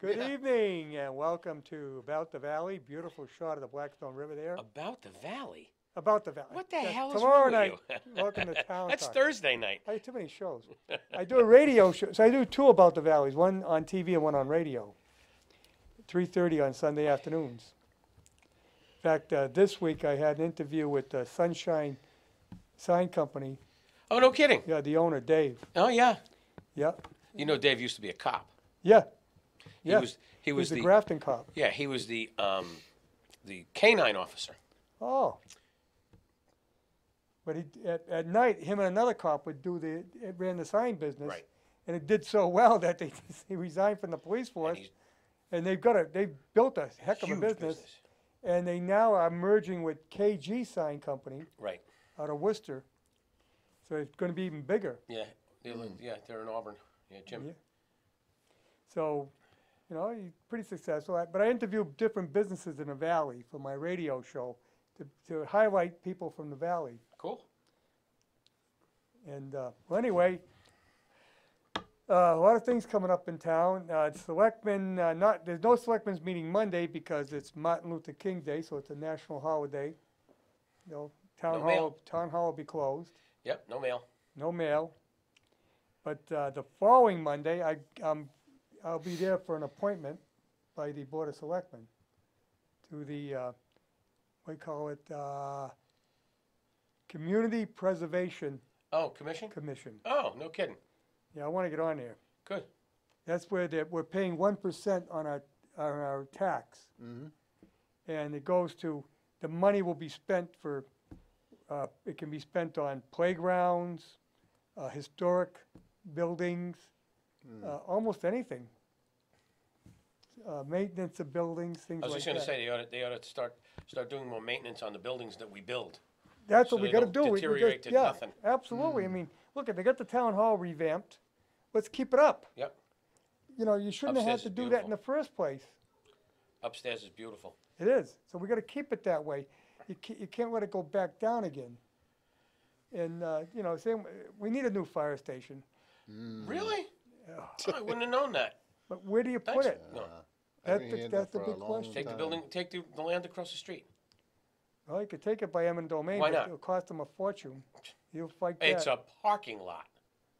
Good evening and welcome to About the Valley. Beautiful shot of the Blackstone River there. About the Valley? About the Valley. What the hell is tomorrow wrong night, with you? welcome to Town That's Talk. Thursday night. I have too many shows. I do a radio show. So I do two About the Valleys, one on TV and one on radio. 3:30 on Sunday afternoons. In fact, this week I had an interview with Sunshine Sign Company. Oh, no kidding. Yeah, the owner, Dave. Oh, yeah. Yeah. You know, Dave used to be a cop. Yeah. He was He's the the Grafton cop. Yeah, he was the canine officer. Oh. But at night, him and another cop would ran the sign business. Right. And it did so well that he resigned from the police force. And they've built a heck of a Huge business. And they now are merging with KG Sign Company. Right. Out of Worcester. So it's going to be even bigger. Yeah. They're in Auburn. Yeah, Jim. Yeah. So, you know, he's pretty successful. But I interview different businesses in the Valley for my radio show to highlight people from the Valley. Cool. And, well, anyway, a lot of things coming up in town. Selectmen, there's no selectmen's meeting Monday because it's Martin Luther King Day, so it's a national holiday. You know, town hall will be closed. Yep, no mail. No mail. But the following Monday, I'll be there for an appointment by the Board of Selectmen to the, what do you call it, Community Preservation Oh, commission? Commission. Oh, no kidding. Yeah, I want to get on there. Good. That's where we're paying 1% on our tax. Mm-hmm. And it goes to, the money will be spent for, it can be spent on playgrounds, historic buildings, almost anything. Maintenance of buildings, things like that. I was just going to say they ought to start doing more maintenance on the buildings that we build. That's so what we they got to don't do. deteriorate to nothing. Absolutely. I mean, look, they got the town hall revamped. Let's keep it up. Yep. You know, you shouldn't have had to do that in the first place. Upstairs is beautiful. It is. So we got to keep it that way. You can't let it go back down again. And you know, we need a new fire station. Really? I wouldn't have known that. But where do you put it? No. That's the big question. Take the building, take the land across the street. Well, you could take it by eminent domain, Why but not? it'll cost him a fortune. He'll fight that. It's a parking lot.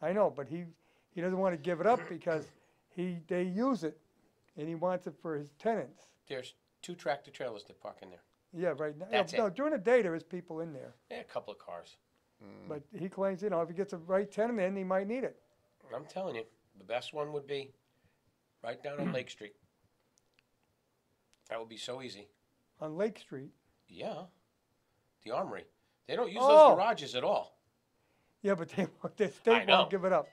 I know, but he doesn't want to give it up because they use it, and he wants it for his tenants. There's 2 tractor trailers that park in there. Yeah, right now. That's No, it. during the day there is people in there, Yeah, a couple of cars. but he claims, you know, if he gets the right tenant in, he might need it. I'm telling you, the best one would be right down on Lake Street. That would be so easy. On Lake Street. Yeah. The Armory. They don't use Oh. those garages at all. Yeah, but the state know. won't give it up.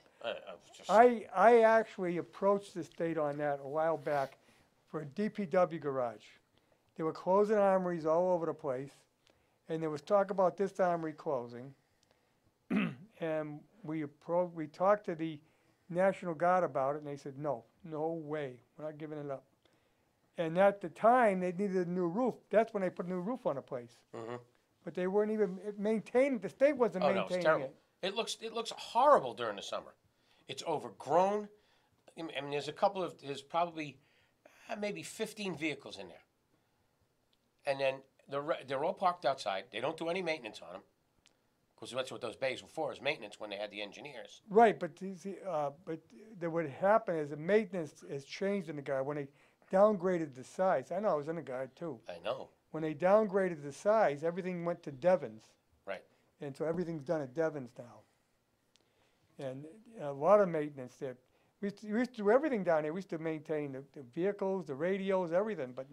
Just, I actually approached the state on that a while back for a DPW garage. They were closing armories all over the place, and there was talk about this armory closing. And we talked to the National Guard about it, and they said, no way, we're not giving it up. And at the time, they needed a new roof. That's when they put a new roof on the place. mm-hmm. But they weren't even maintaining, the state wasn't Oh, no, it's maintaining terrible. it. It looks horrible during the summer. It's overgrown. I mean, there's probably maybe 15 vehicles in there. And then they're all parked outside. They don't do any maintenance on them. Because that's what those bays were for, is maintenance when they had the engineers. Right, but what happened is the maintenance has changed in the guard when they downgraded the size. I know, I was in the guard too. I know. When they downgraded the size, everything went to Devon's. Right. And so everything's done at Devon's now. And a lot of maintenance there. We used to do everything down there. We used to maintain the vehicles, the radios, everything, but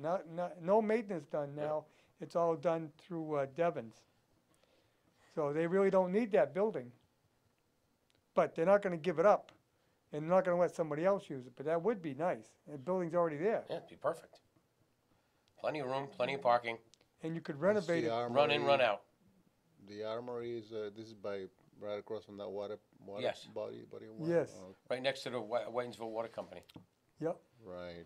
no maintenance done now. It's all done through Devon's. So they really don't need that building. But they're not going to give it up, and they're not going to let somebody else use it. But that would be nice. The building's already there. Yeah, it'd be perfect. Plenty of room, plenty of parking. And you could renovate it. Run in, run out. The Armory is, this is by Right across from that water Yes. body of water? Yes. Oh, Right next to the Whitensville Water Company. Yep. right.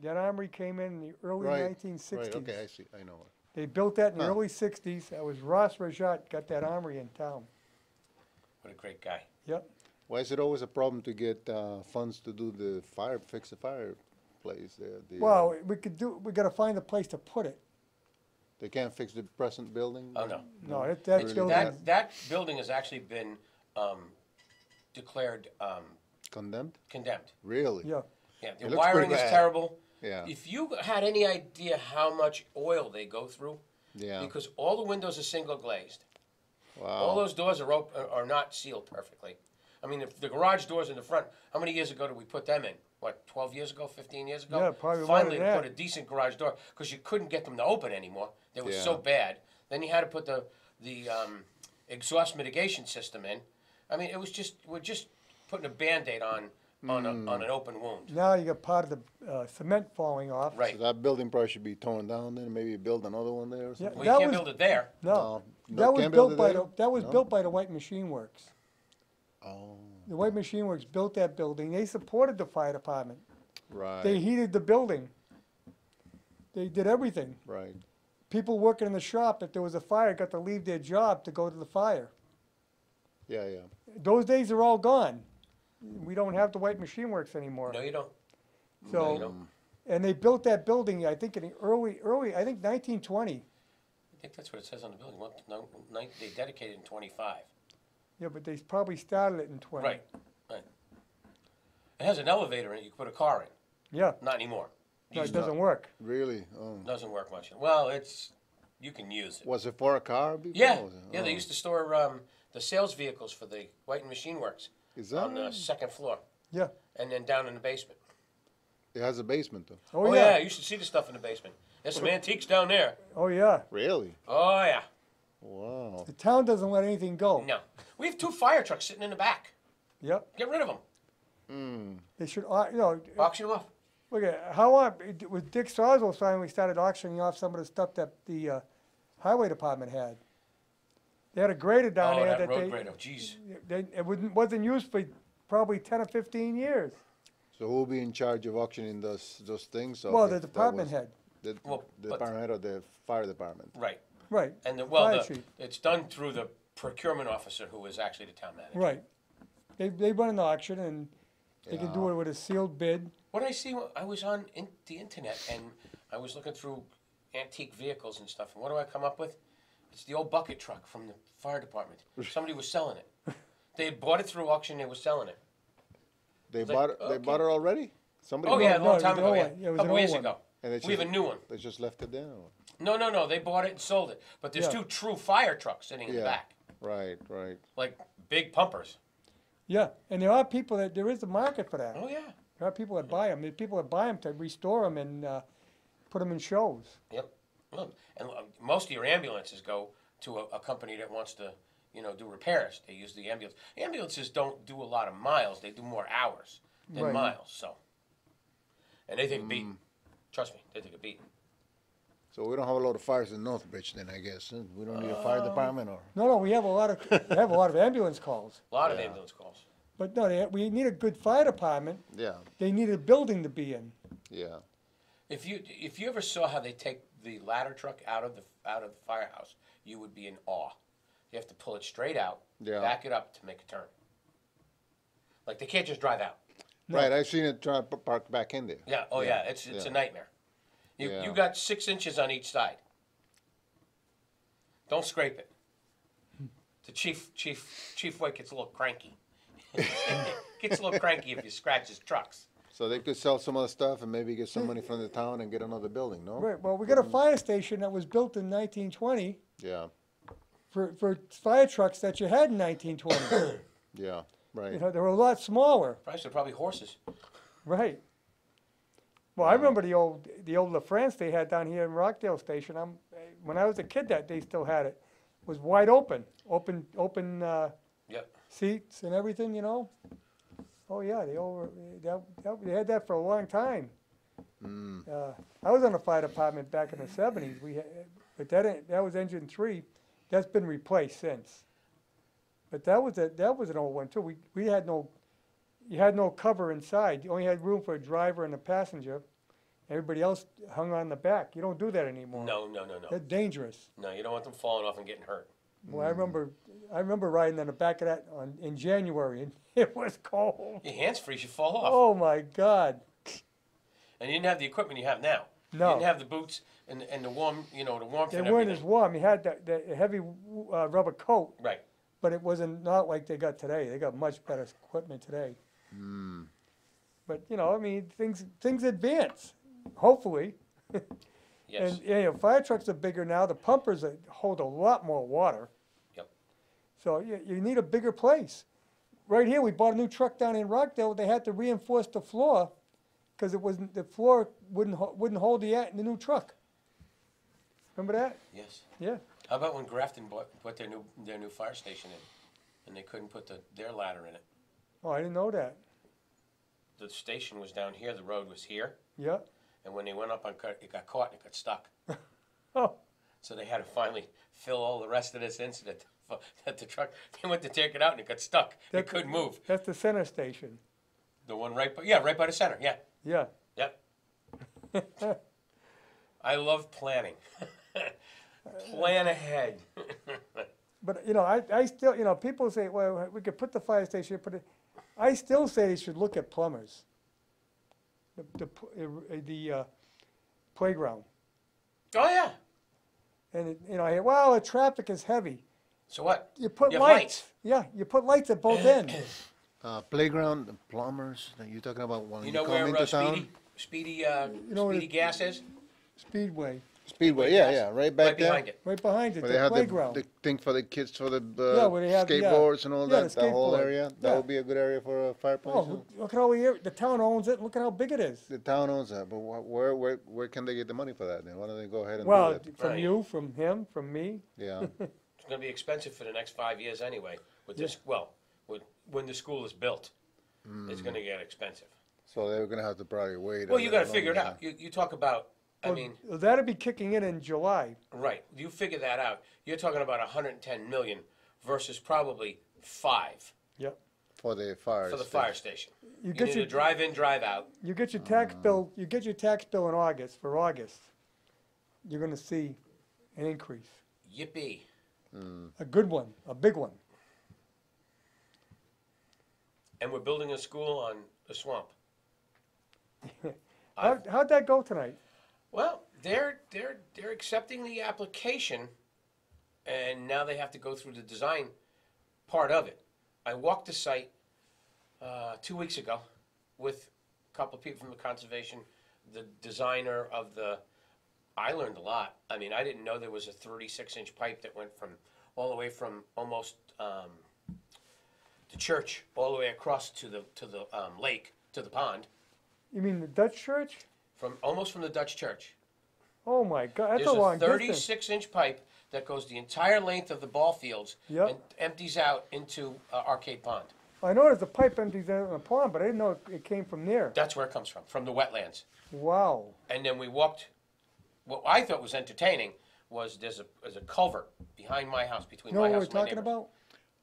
That armory came in the early Right. 1960s. Right, okay, I see, I know. They built that in the Huh. early 60s. That was Ross Rajat got that armory in town. What a great guy. Yep. Why is it always a problem to get funds to do fix the fireplace there? Well, we got to find a place to put it. They can't fix the present building? Oh, no. No, that Really? building, That building has actually been declared Condemned? condemned. Really? yeah. Yeah, It the looks wiring pretty is bad. terrible. Yeah, If you had any idea how much oil they go through, yeah. because all the windows are single glazed, all Wow. those doors are not sealed perfectly. I mean, the garage doors in the front. How many years ago did we put them in? What, 12 years ago, 15 years ago? Yeah, probably more Finally, than we that. put a decent garage door because you couldn't get them to open anymore. They were so Yeah. bad. Then you had to put the exhaust mitigation system in. I mean, we're just putting a Band-Aid on an open wound. Now you got part of the cement falling off. Right. So that building probably should be torn down then, maybe build another one there or something? Well, That you can't was- build it there. No, No, that was can't build built it by there? that was No? built by the White Machine Works. Oh, The White Machine Works built that building. They supported the fire department. right, They heated the building. They did everything. right. People working in the shop, if there was a fire, got to leave their job to go to the fire. Yeah, yeah. Those days are all gone. We don't have the White Machine Works anymore. No, you don't. So, No, you don't. and they built that building, I think in the early, I think 1920. I think that's what it says on the building. They dedicated in 25. Yeah, but they probably started it in 20. Right. It has an elevator in it. You can put a car in. Yeah, Not anymore. no, it Used to. doesn't work. Really? Oh. Doesn't work much. Well, you can use it. Was it for a car before? Yeah, Was it? yeah. They Oh. used to store the sales vehicles for the White and Machine Works Is that on the right? second floor, Yeah. and then down in the basement. It has a basement though. Oh, yeah, yeah. you should see the stuff in the basement. There's some antiques down there. Oh, yeah. Really? Oh yeah. Wow. The town doesn't let anything go. No, we have 2 fire trucks sitting in the back. Yep. Get rid of them. They should, Auction them off. look at how long, with Dick Sawswell's time, we started auctioning off some of the stuff that the highway department had. They had a grader down Oh, there that that road grader. Jeez. it wasn't used for probably 10 or 15 years. So who will be in charge of auctioning those things? Or Well, if the that department was- head, The, Well, the but- department head or the fire department? Right. right, And Fire chief. it's done through the procurement officer, who is actually the town manager. right. They run an auction and they can do Yeah. it with a sealed bid. What I see, I was on the internet and I was looking through antique vehicles and stuff, and what do I come up with? It's the old bucket truck from the fire department. Somebody was selling it. They had bought it through auction, they were selling it. They It's like, bought it. They okay. bought it already. Somebody. Oh bought yeah, it? a long no, time the ago, old yeah. one. Yeah, it A was couple an years old one. ago. And it's We have a just- new one. They just left it there. Or? No, they bought it and sold it. But there's Yeah. 2 true fire trucks sitting in the Yeah. back, Right, right. like big pumpers. Yeah, and there are people there is a market for that. Oh yeah. There are people that buy them. There's people that buy them to restore them and put them in shows. Yep. Well, and most of your ambulances go to a company that wants to, do repairs. They use the ambulance. Ambulances don't do a lot of miles. They do more hours than Right. miles. So, and they take a beat. Trust me, they take a beat. So we don't have a lot of fires in Northbridge then, I guess. Huh? We don't need a fire department or. No, we have a lot of ambulance calls. A lot of Yeah. ambulance calls. But no, we need a good fire department. Yeah, They need a building to be in. yeah. If you ever saw how they take the ladder truck out of the firehouse, you would be in awe. You have to pull it straight out, Yeah. back it up to make a turn. Like they can't just drive out. No. Right, I've seen it try to park back in there. Yeah. Oh yeah. It's Yeah. a nightmare. You Yeah. got 6 inches on each side. Don't scrape it. The chief White gets a little cranky. Gets a little cranky if you scratch his trucks. So they could sell some other stuff and maybe get some money from the town and get another building, no? Right. Well, we got a fire station that was built in 1920 Yeah, for fire trucks that you had in 1920. yeah, right. They were a lot smaller. Price are probably horses. Right. Well, I remember the old LaFrance they had down here in Rockdale Station. When I was a kid, that they still had it. Was wide open Yep. seats and everything. Oh yeah, they had that for a long time. I was on the fire department back in the '70s. But that was engine 3. That's been replaced since. But that was an old one too. We had you had no cover inside. You only had room for a driver and a passenger. Everybody else hung on the back. You don't do that anymore. No. That's dangerous. No, you don't want them falling off and getting hurt. Well, I remember riding on the back of that in January, and it was cold. Your hands freeze, you fall off. Oh my God! And you didn't have the equipment you have now. No. You didn't have the boots and the warm, the warmth They and weren't everything. as warm. You had the heavy rubber coat, Right. but it wasn't not like they got today. They got much better equipment today. But I mean, things advance. Hopefully. Yes. And fire trucks are bigger now. The pumpers hold a lot more water. Yep. So you need a bigger place. Right here, we bought a new truck down in Rockdale. They had to reinforce the floor because the floor wouldn't hold the new truck. Remember that? Yes. Yeah. How about when Grafton put their new fire station in, and they couldn't put their ladder in it? Oh, I didn't know that. The station was down here. The road was here. Yeah. And when they went up it got caught and it got stuck. Oh. So they had to finally fill all the rest of this incident. That the truck, they went to take it out and it got stuck. It couldn't move. That's the center station. The one right by the center. Yeah. Yeah. Yep. I love planning. Plan ahead. But I still people say, well, we could put the fire station here, I still say they should look at plumbers. The playground. Oh yeah. And I hear, well, the traffic is heavy. So what? You put have lights. Yeah, you put lights at both ends. Playground, the plumbers, that you're talking about when You you know come where into town? Speedy what Speedy Gas is? Speedway, Speedway, yeah, right back Right there. behind it. right behind it, Where they the have playground. the thing for the kids for the where they have skateboards and all yeah, that, the that whole skateboard. area. That Yeah. would be a good area for a fireplace. Oh, look at all the town owns it. Look at how big it is. The town owns that, but where can they get the money for that? Then why don't they go ahead and Well, do that? from Right. you, from him, from me. Yeah, It's going to be expensive for the next 5 years anyway. With this, when the school is built, it's going to get expensive. so they're gonna have to probably wait. Well, you got to long, figure it yeah. out. You talk about. I Well, mean, that'll be kicking in July. right? You figure that out. You're talking about 110 million versus probably 5 Yep. For the fire. for the station. fire station. You You get need your a drive-in, drive-out. You get your tax bill. You get your tax bill in August for August. You're going to see an increase, Yippee! a good one, a big one. And we're building a school on the swamp. How'd that go tonight? Well, they're accepting the application, and now they have to go through the design part of it. I walked the site 2 weeks ago with a couple of people from the conservation, the designer of the. I learned a lot. I mean, I didn't know there was a 36-inch pipe that went all the way from almost the church all the way across to the lake, to the pond, You mean the Dutch church? almost from the Dutch church. Oh my God, that's There's a long a distance. 36-inch pipe that goes the entire length of the ball fields Yep. and empties out into Arcade Pond. I know there's a pipe empties out in the pond, but I didn't know it came from there. That's where it comes from the wetlands. Wow. And then we walked. What I thought was entertaining was there's a culvert behind my house, between You know my what we're house and my talking neighbor's. about?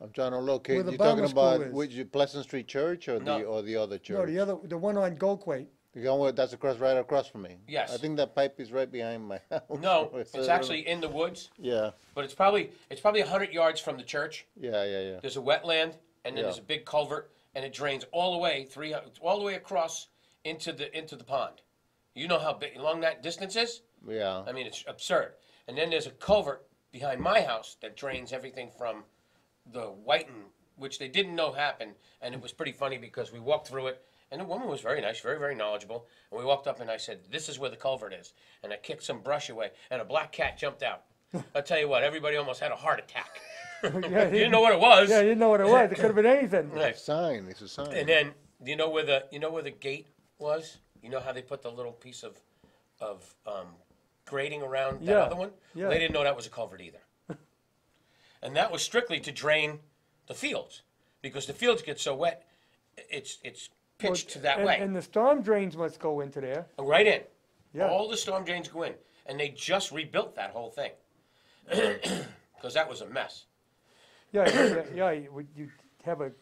I'm trying to locate. Where the You're talking Bible school about is. which Pleasant Street Church or No. the other church? No, the one on Goldquate. The one that's right across from me. Yes. I think that pipe is right behind my house. No, It's it's a- actually in the woods, Yeah, but it's probably 100 yards from the church. yeah. There's a wetland, and then there's Yeah. a big culvert, and it drains all the way all the way across into the pond. You know how big long that distance is? Yeah. I mean, it's absurd. And then there's a culvert behind my house that drains everything from the Whiten, which they didn't know happened, and it was pretty funny because we walked through it, and the woman was very nice, very, very knowledgeable, and we walked up and I said, "This is where the culvert is," and I kicked some brush away, and a black cat jumped out. I'll tell you what, everybody almost had a heart attack. Yeah, You didn't know what it was. Yeah, you didn't know what it was. It could have been anything. Right. It's a sign. It's a sign. And then you know where the gate was? You know how they put the little piece of grating around that Yeah, other one? yeah. They didn't know that was a culvert either. And that was strictly to drain the fields, because the fields get so wet, it's pitched that way. And the storm drains must go into there. Right in. Yeah. All the storm drains go in. And they just rebuilt that whole thing. Because that was a mess. you'd have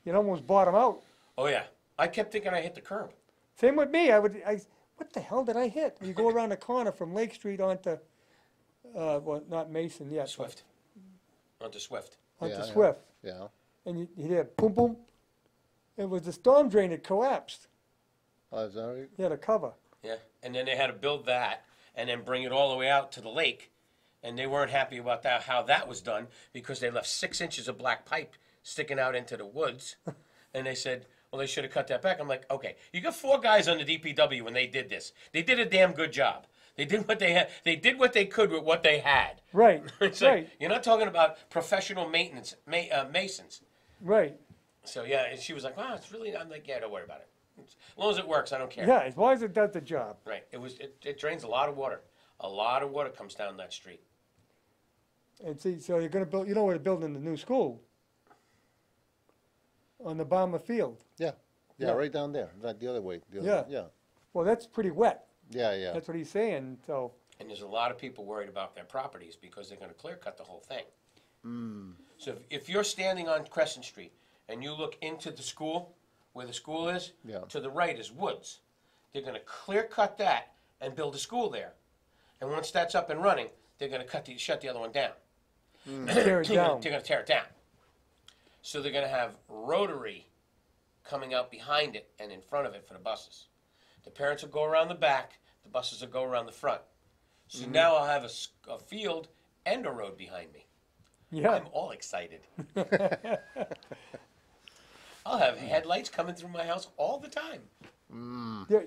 you'd almost bottom out. Oh yeah, I kept thinking I hit the curb. Same with me. What the hell did I hit? You go around the corner from Lake Street onto, well, not Mason yet. Swift. Onto Swift. Onto Yeah, Swift. Yeah. And you hear boom, boom. It was the storm drain that collapsed. Oh, is that right? Yeah, the cover. Yeah, and then they had to build that and then bring it all the way out to the lake, and they weren't happy about that how that was done because they left 6 inches of black pipe sticking out into the woods, and they said, well, they should have cut that back. I'm like, okay, you got 4 guys on the DPW when they did this. They did a damn good job. They did what they had. They did what they could with what they had. Right. It's right. like, you're not talking about professional maintenance masons. Right. So yeah, and she was like, "Wow, it's really." I'm like, "Yeah, don't worry about it. As long as it works, I don't care." Yeah, as long as it does the job. Right. It drains a lot of water. A lot of water comes down that street. And see, so you're going to build. You know where they're building the new school? On the Bomber Field. Yeah. Yeah. Yeah, right down there. Right the other way. The other Yeah. way. Yeah. Well, that's pretty wet. Yeah, yeah. That's what he's saying. So. And there's a lot of people worried about their properties because they're going to clear cut the whole thing. So if you're standing on Crescent Street and you look into the school, where the school is, Yeah. to the right is woods. They're going to clear cut that and build a school there. And once that's up and running, they're going to shut the other one down. Tear it down. They're going to tear it down. So they're going to have rotary coming out behind it and in front of it for the buses. The parents will go around the back. The buses will go around the front. So now I'll have a field and a road behind me. Yeah. I'm all excited. I'll have headlights coming through my house all the time.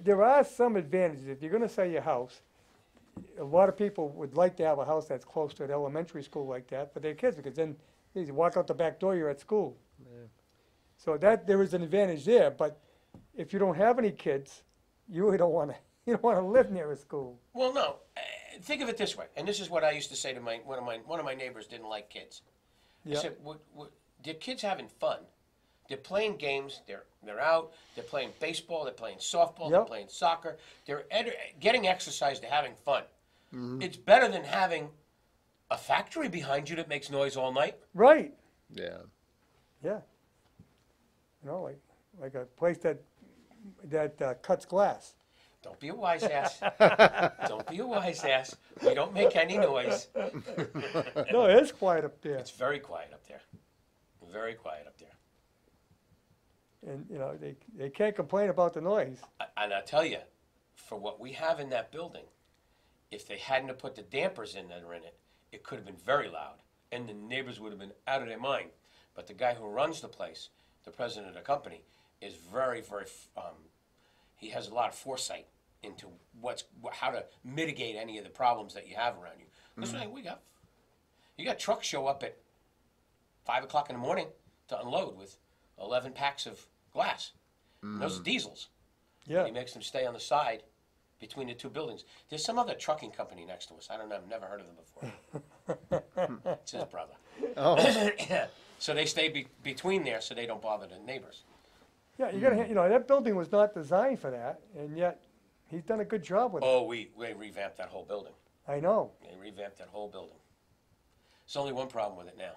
There are some advantages. If you're going to sell your house, a lot of people would like to have a house that's close to an elementary school like that for their kids, because then you walk out the back door, you're at school. So there is an advantage there. But if you don't have any kids, you really don't want to. You don't want to live near a school. Well, no. Think of it this way, and this is what I used to say to one of my neighbors didn't like kids. Yeah. I said, "They're kids having fun. They're playing games. They're out. They're playing baseball. They're playing softball. They're Yep. playing soccer. They're getting exercise. They're having fun. It's better than having a factory behind you that makes noise all night." Right. Yeah. Yeah. You know, like a place that cuts glass. Don't be a wise ass. Don't be a wise ass. We don't make any noise. No, it is quiet up there. It's very quiet up there. Very quiet up there. And, you know, they can't complain about the noise. And I tell you, for what we have in that building, if they hadn't have put the dampers in that are in it, it could have been very loud, and the neighbors would have been out of their mind. But the guy who runs the place, the president of the company, is very, very. He has a lot of foresight into how to mitigate any of the problems that you have around you. That's why you got trucks show up at 5 o'clock in the morning to unload with 11 packs of glass. And those are diesels. Yeah. He makes them stay on the side between the two buildings. There's some other trucking company next to us. I don't know. I've never heard of them before. It's his brother. Oh. So they stay between there so they don't bother the neighbors. Yeah, you gotta, you know, that building was not designed for that, and yet he's done a good job with it. Oh, we revamped that whole building. I know. They revamped that whole building. There's only one problem with it now.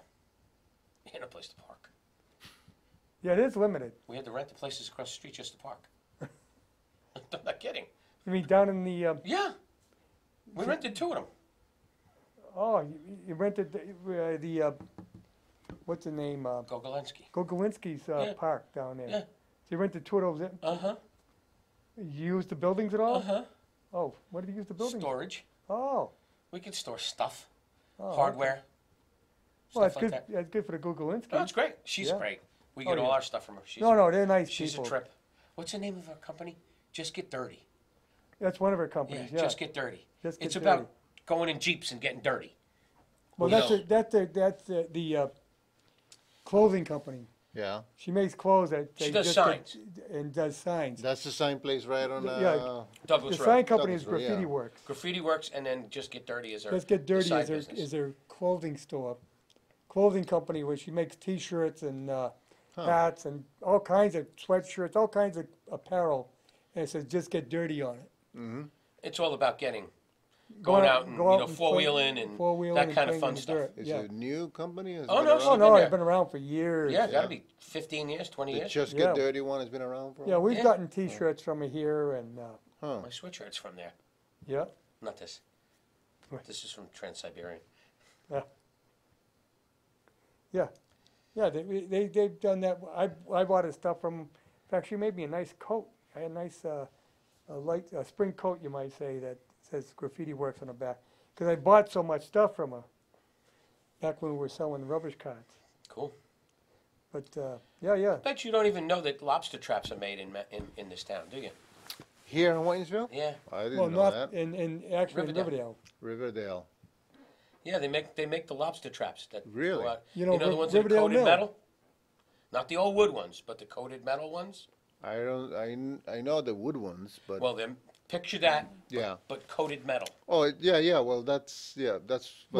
You had no place to park. Yeah, it is limited. We had to rent the places across the street just to park. I'm not kidding. You mean down in the, Yeah. We rented 2 of them. oh, you rented the what's the name? Gogolensky. Gogolensky's Yeah. park down there. Yeah. So you rented 2 of those. Uh-huh. You used the buildings at all? Uh-huh. Oh, what did you use the buildings? Storage. Oh. We can store stuff. Oh, Hardware. Well, that's Stuff good. like that. That's good for the Gogolinsky. No, it's great. She's Yeah. great. We Oh, get all yeah. our stuff from her. She's No, they're nice She's people. a trip. What's the name of our company? Just Get Dirty. That's one of her Yeah, companies. Yeah. Just Get Dirty. Just Get It's Dirty. about going in Jeeps and getting dirty. Well, You that's know. the clothing company. Yeah. She makes clothes that She they does just signs. and does signs. That's the sign place right on Yeah. uh Douglas The Road. sign company is Douglas Road, Graffiti yeah. Works. Graffiti Works, and then Just Get Dirty is her. Let's Get Dirty side is her, business. is her clothing store, clothing company where she makes T-shirts and hats and all kinds of sweatshirts, all kinds of apparel, and it says "Just Get Dirty" on it. It's all about getting going out and, go you know, and four-wheeling and that kind of fun stuff. Is Yeah. it a new company? Has it Oh, been no, around? she's Oh, been no, there. I've been around for years. Yeah, gotta be 15 years, 20 The years. Just Yeah. Get Dirty one has been around for a Yeah, while? we've Yeah. gotten T-shirts from here, and Huh. My sweatshirt's from there. yeah, Not this. Right. This is from Trans-Siberian. yeah. They've done that. I bought his stuff from. In fact, she made me a nice coat. I had a nice a light spring coat, you might say, that says Graffiti Works on the back. Because I bought so much stuff from her back when we were selling rubbish cards. Cool. But yeah. Bet you don't even know that lobster traps are made in this town, do you? Here in Waynesville? Yeah. I didn't Well, know not that. in actually in Riverdale. Riverdale. Riverdale. Yeah, they make the lobster traps that Really? go out. You know, the ones that are Riverdale coated Mill. metal? Not the old wood ones, but the coated metal ones. I don't. I know the wood ones, but Well, then picture that, yeah. but coated metal. Oh, yeah. Well, that's What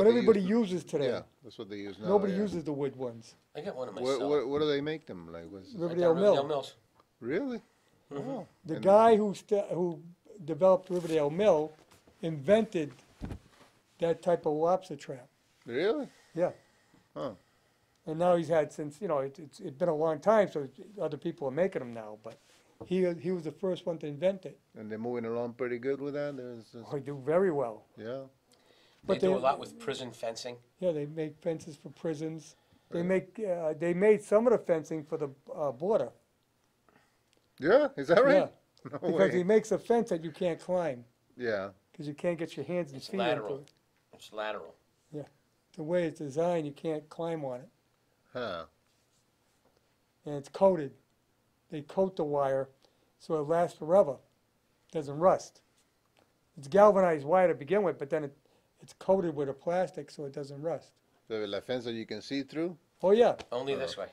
they everybody use. uses today. Yeah, that's what they use now. Nobody yeah. uses the wood ones. I got one of What, myself. what do they make them like? What's Right Riverdale down Mill. Mills. really? Mhm. Oh. The And- guy who developed Riverdale Mill invented that type of lobster trap. Really? Yeah. Huh. And now he's had since, it's been a long time, so other people are making them now, but he was the first one to invent it. And they're moving along pretty good with that. Oh, he do very well. Yeah. They But do a lot with prison fencing. Yeah, they make fences for prisons. They made some of the fencing for the border. Yeah. Is that right? Yeah, No because way. he makes a fence that you can't climb, Yeah. because you can't get your hands and It's feet lateral. into it. It's lateral. The way it's designed, you can't climb on it. Huh. And it's coated. They coat the wire so it lasts forever. Doesn't rust. It's galvanized wire to begin with, but then it's coated with a plastic so it doesn't rust. So la fence that you can see through, Oh yeah, Only this way.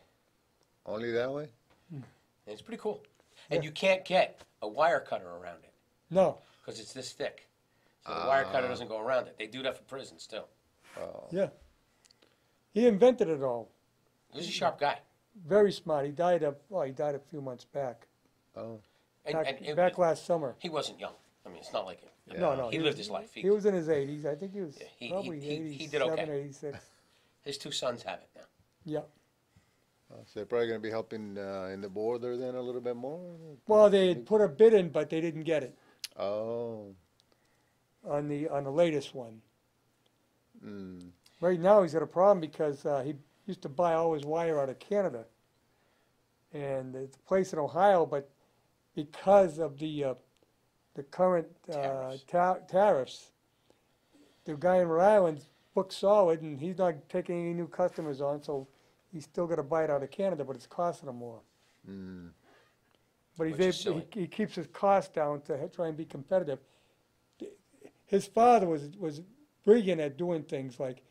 only that way. And it's pretty cool. And Yeah. you can't get a wire cutter around it no, because it's this thick. So the wire cutter doesn't go around it. They do that for prisons too. Oh. yeah. He invented it all. He's a sharp guy. Very smart. He died a few months back. Oh. Back last summer. He wasn't young. I mean, it's not like Yeah. No. he lived his life. He was in his 80s. I think he was Yeah, he- probably he did 87, okay. 86. His two sons have it now. Yeah. So they're probably going to be helping in the border then a little bit more. Well, they had put a bid in, but they didn't get it Oh. on the latest one. Mm. Right now, he's got a problem because he used to buy all his wire out of Canada, and it's a place in Ohio. But because of the current tariffs, the guy in Rhode Island's booked solid, and he's not taking any new customers on. So he's still got to buy it out of Canada, but it's costing him more. Mm. But he's Which is able, silly. he keeps his costs down to try and be competitive. His father was brilliant at doing things like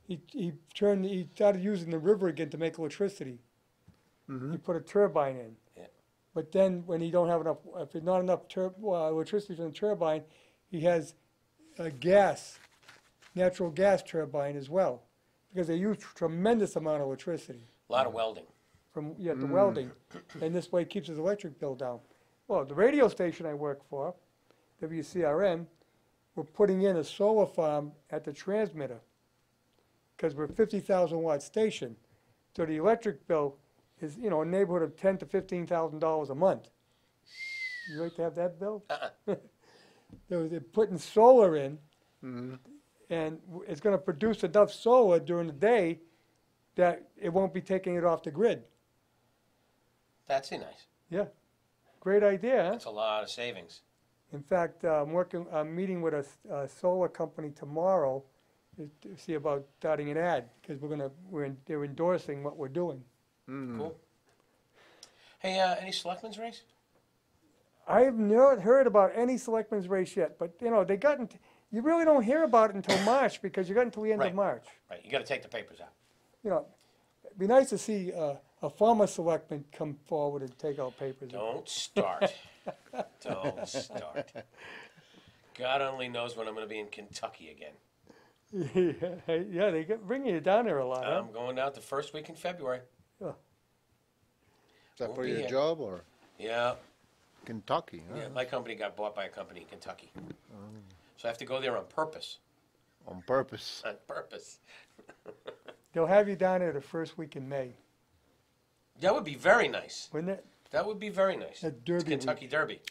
he started using the river again to make electricity. Mhm. He put a turbine in. Yeah. But then when he don't have enough, if there's not enough electricity from the turbine, he has a natural gas turbine as well, because they use tremendous amount of electricity A lot of welding. from the welding, and this way it keeps his electric bill down. Well, the radio station I work for, WCRN, we're putting in a solar farm at the transmitter, because we're a 50,000 watt station, so the electric bill is, in a neighborhood of $10,000 to $15,000 a month. You like to have that bill? Uh-uh. They're putting solar in, Mhm. and it's going to produce enough solar during the day that it won't be taking it off the grid. That's nice. Yeah, great idea, huh? That's a lot of savings. In fact, I'm meeting with a solar company tomorrow to see about starting an ad, because they're endorsing what we're doing. Mm. Cool. Hey, any selectmen's race? I have not heard about any selectmen's race yet, but, you really don't hear about it until March, because you got until the end Right. of March. Right, you got to take the papers out. It'd be nice to see a former selectman come forward and take out papers. Don't start. Don't start. God only knows when I'm going to be in Kentucky again. Yeah, bring you down there a lot, huh? I'm going out the first week in February. Is that Won't for be your here. job or Yeah, Kentucky? Huh? yeah. My company got bought by a company in Kentucky. So I have to go there on purpose. On purpose. On purpose. They'll have you down there the first week in May, That would be very nice. wouldn't it? That would be very nice. That It's Derby Kentucky Derby.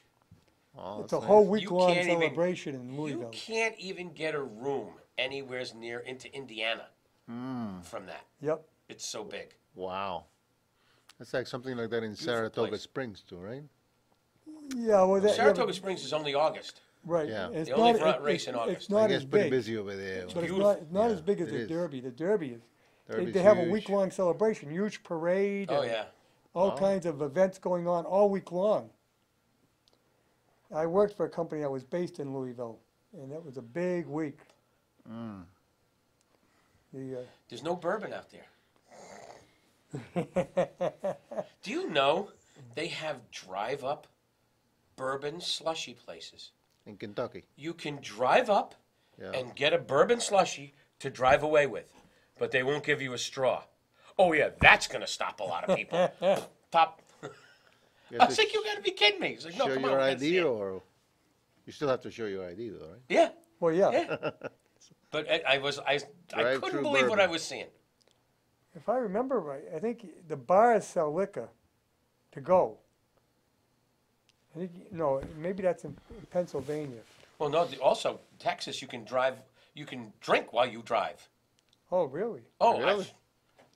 Oh, It's a that's whole nice. week-long can't even- celebration in You Louisville. can't even get a room anywhere near into Indiana Mm, from that. Yep. It's so big. wow. It's like something like that in Beautiful Saratoga place. Springs too, right? Yeah, well, that, yeah, Saratoga but- Springs is only August. right. Yeah. It's They only not, run- race in it's August. I not guess as pretty big, busy over there. but it's beautiful. not as Yeah, big as it the is. Derby. The Derby is, Derby's they have a huge. week-long celebration, huge parade. Oh, and yeah. all Wow. kinds of events going on all week long. I worked for a company that was based in Louisville, and that was a big week. Mm. There's no bourbon out there. Do you know they have drive-up bourbon slushy places? In Kentucky. You can drive up Yeah. and get a bourbon slushy to drive away with, but they won't give you a straw. Oh, yeah, that's going to stop a lot of people. Pop. You I have was to like, you got to be kidding me. He's like, no, show come on. your we gotta see ID, it." or you still have to show your ID though, right? Yeah, Well, yeah. yeah. But I couldn't Drive-through believe what I bourbon. was seeing. If I remember right, I think the bars sell liquor to go. I think, no, maybe that's in Pennsylvania. Well, no, also, Texas, you can drink while you drive. Oh, really? Oh, Really?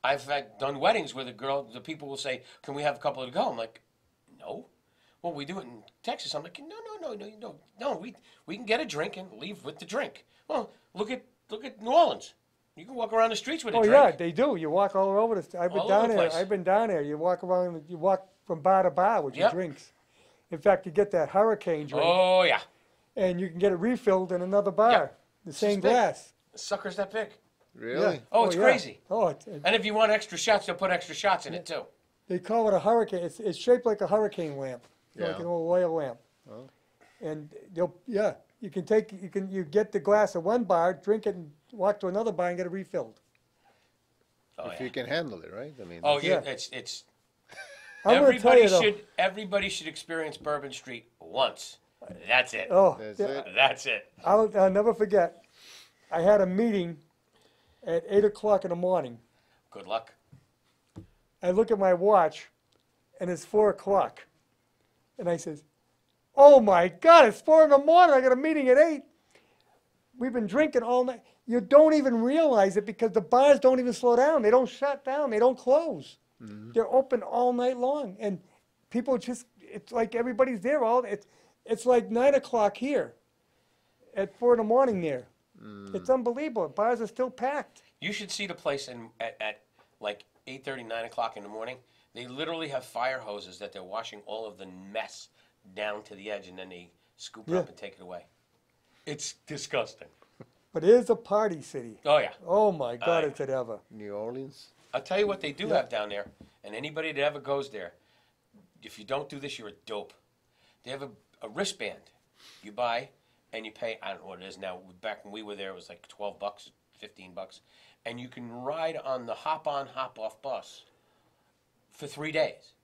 I've done weddings where the people will say, "Can we have a couple to go?" I'm like, "No." Well, we do it in Texas. I'm like, "No. We can get a drink and leave with the drink." Well, look at New Orleans. You can walk around the streets with a Oh, drink. yeah, they do. You walk all over the, I've been All down over the there. place. I've been down there. You walk around, you walk from bar to bar with your Yep. drinks. In fact, you get that hurricane drink, Oh yeah, and you can get it refilled in another bar, Yep. the It's same big. glass. the sucker's that big. Really? Yeah. Oh, it's yeah. crazy. Oh, And if you want extra shots, they'll put extra shots in it too. they call it a hurricane. It's shaped like a hurricane lamp, like Yeah. an old oil lamp. Oh. And you get the glass at one bar, drink it, and walk to another bar and get it refilled. Oh If yeah. you can handle it, right? I mean. Oh yeah. Yeah. It's I'm gonna tell you though. everybody should experience Bourbon Street once. That's it. Oh, That's yeah, it. That's it. I'll never forget. I had a meeting at 8 o'clock in the morning. Good luck. I look at my watch, and it's 4 o'clock. And I says, "Oh my God, it's 4 in the morning. I got a meeting at 8. We've been drinking all night." You don't even realize it because the bars don't even slow down. They don't shut down. They don't close. They're open all night long, and people it's like everybody's there it's like 9 o'clock here at 4 in the morning there. It's unbelievable. Bars are still packed. You should see the place at like 8:30, 9 o'clock in the morning. They literally have fire hoses that they're washing all of the mess down to the edge, and then they scoop it Yeah. up and take it away. It's disgusting. But it is a party city. Oh yeah. Oh my God, Aye. is it ever. New Orleans. I'll tell you what they do Yeah. have down there, and anybody that ever goes there, if you don't do this, you're a dope. They have a wristband you buy, and you pay, I don't know what it is now. Back when we were there, it was like $12, $15, and you can ride on the hop-on, hop-off bus for 3 days.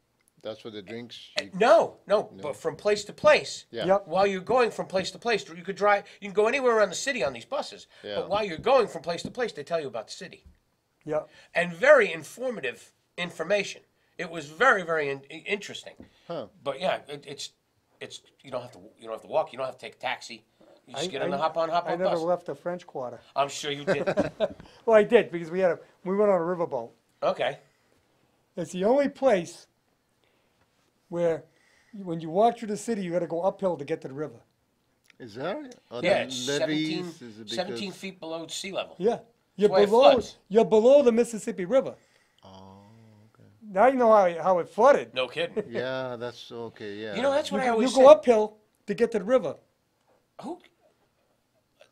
That's for the drinks. No, but from place to place. Yeah. Yep. While you're going from place to place, you could drive. You can go anywhere around the city on these buses. Yeah. But while you're going from place to place, they tell you about the city. Yeah. And very informative information. It was very, very interesting. Huh. But yeah, it's you don't have to walk. You don't have to take a taxi. You just get on the I hop-on never bus. left the French Quarter. I'm sure you did. Well, I did because we went on a riverboat. Okay. It's the only place where when you walk through the city, you got to go uphill to get to the river. Is that? Oh, Yeah, the it's levees, 17, is it because- 17 feet below sea level. Yeah, why it floods. you're below the Mississippi River. Oh, Now you know how it flooded. No kidding. yeah, that's okay. Yeah. You know, that's what I always You say. go uphill to get to the river.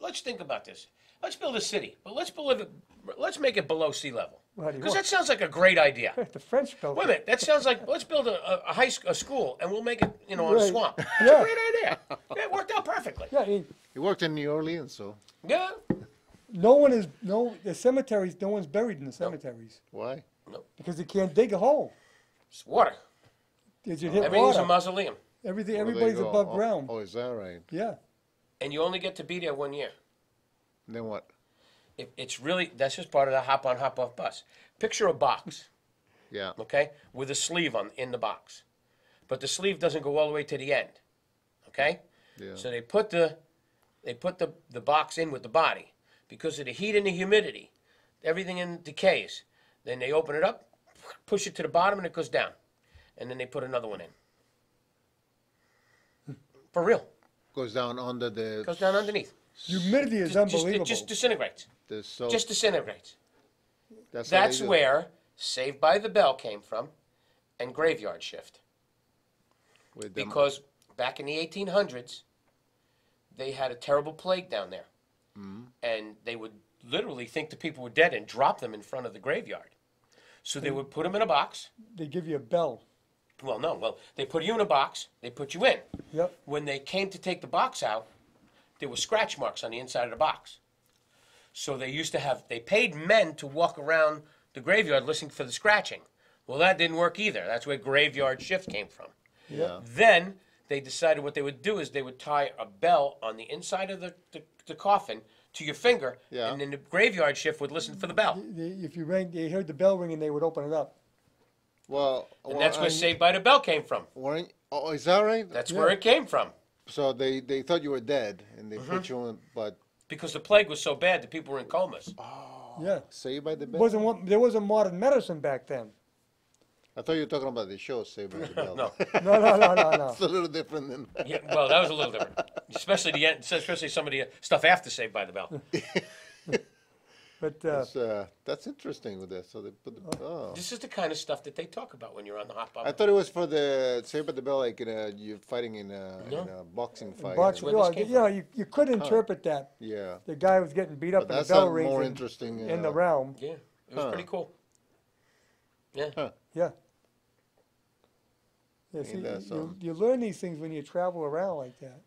Let's think about this. Let's build a city, but let's make it below sea level. How do you Because want? that sounds like a great idea. The French built Wait a it. minute, that sounds like let's build a school and we'll make it on a Right. swamp. That's Yeah. a great idea. Yeah, it worked out perfectly. Yeah, I mean, He worked in New Orleans, so Yeah. the cemeteries. No one's buried in the cemeteries why? because they can't dig a hole. It's water. They just hit Everything's water. a mausoleum. Everything. Well, there you Everybody's go. above Oh, ground. Oh, is that right? Yeah. and you only get to be there 1 year. Then what? It's really, that's just part of the hop on, hop off bus. Picture a box, Yeah. okay, with a sleeve in the box. But the sleeve doesn't go all the way to the end, okay? Yeah. So they put the box in with the body. Because of the heat and the humidity, everything in decays. Then they open it up, push it to the bottom, and it goes down. And then they put another one in. For real. Goes down under the. Goes down underneath. Humidity is unbelievable. It just disintegrates. The soap. Just disintegrates. That's how That's they do it. where Saved by the Bell came from and Graveyard Shift. With them- Because back in the 1800s, they had a terrible plague down there. And they would literally think the people were dead and drop them in front of the graveyard. So they would put them in a box. They give you a bell. Well, no. Well, they put you in a box. They put you in. Yep. When they came to take the box out, there were scratch marks on the inside of the box. So they paid men to walk around the graveyard listening for the scratching. Well, that didn't work either. That's where Graveyard Shift came from. Yeah. Then they decided what they would do is they would tie a bell on the inside of the coffin to your finger, Yeah. and then the Graveyard Shift would listen for the bell. If you rang, they heard the bell ringing, they would open it up. Well, And that's where Saved by the Bell came from. Oh, is that right? That's Yeah. where it came from. So they thought you were dead, and they put you in, but Because the plague was so bad that people were in comas. Yeah. Saved by the Bell. There wasn't modern medicine back then. I thought you were talking about the show Saved by the Bell. No. No. It's a little different than. Yeah, well, that was a little different. Especially the end, especially some of the stuff after Saved by the Bell. But That's interesting with that. So they put the. Oh. This is the kind of stuff that they talk about when you're on the hop I up. thought it was for the Saved by the Bell, like you're fighting in a boxing fight. box, where this came you could interpret that. Yeah. The guy was getting beat up But and the that bell sounds rings more interesting. in the realm. Yeah, it was pretty cool. Yeah. Huh. Yeah. Yeah, see, that's, you learn these things when you travel around like that.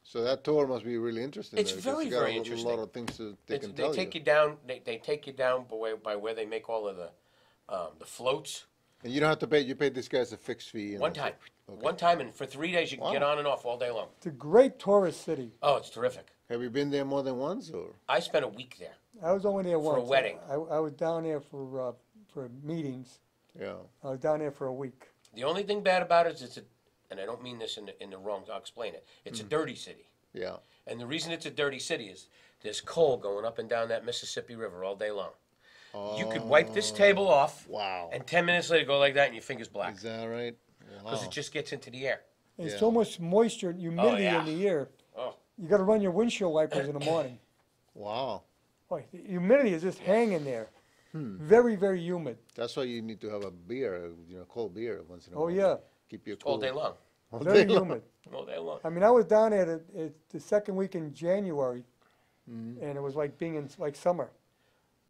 So that tour must be really interesting. It's there, 'cause very, you got very a interesting. lot of things they can They tell take you. you down. They take you down by where they make all of the floats. And you don't have to pay. You pay this guy's a fixed fee. And One that's time, it. Okay. one time, and for 3 days you can get Wow. on and off all day long. It's a great tourist city. Oh, it's terrific. Have you been there more than once, or? I spent a week there. I was only there For a once. wedding. I was down there for meetings. Yeah. I was down there for a week. The only thing bad about it is and I don't mean this in the wrong. I'll explain it. It's a dirty city, Yeah. and the reason it's a dirty city is there's coal going up and down that Mississippi River all day long. You could wipe this table off, Wow. and 10 minutes later go like that, and your finger's black Is that right? because Wow. it just gets into the air. There's Yeah. so much moisture and humidity yeah. in the air. Oh, You got to run your windshield wipers in the morning. Wow. Boy, the humidity is just hanging there. Very, very humid. That's why you need to have a beer, cold beer once in a Oh while. yeah, Keep you cool. all day long, All very day long. humid. all day long. I mean, I was down there the second week in January, Mm-hmm. and it was like being in like summer.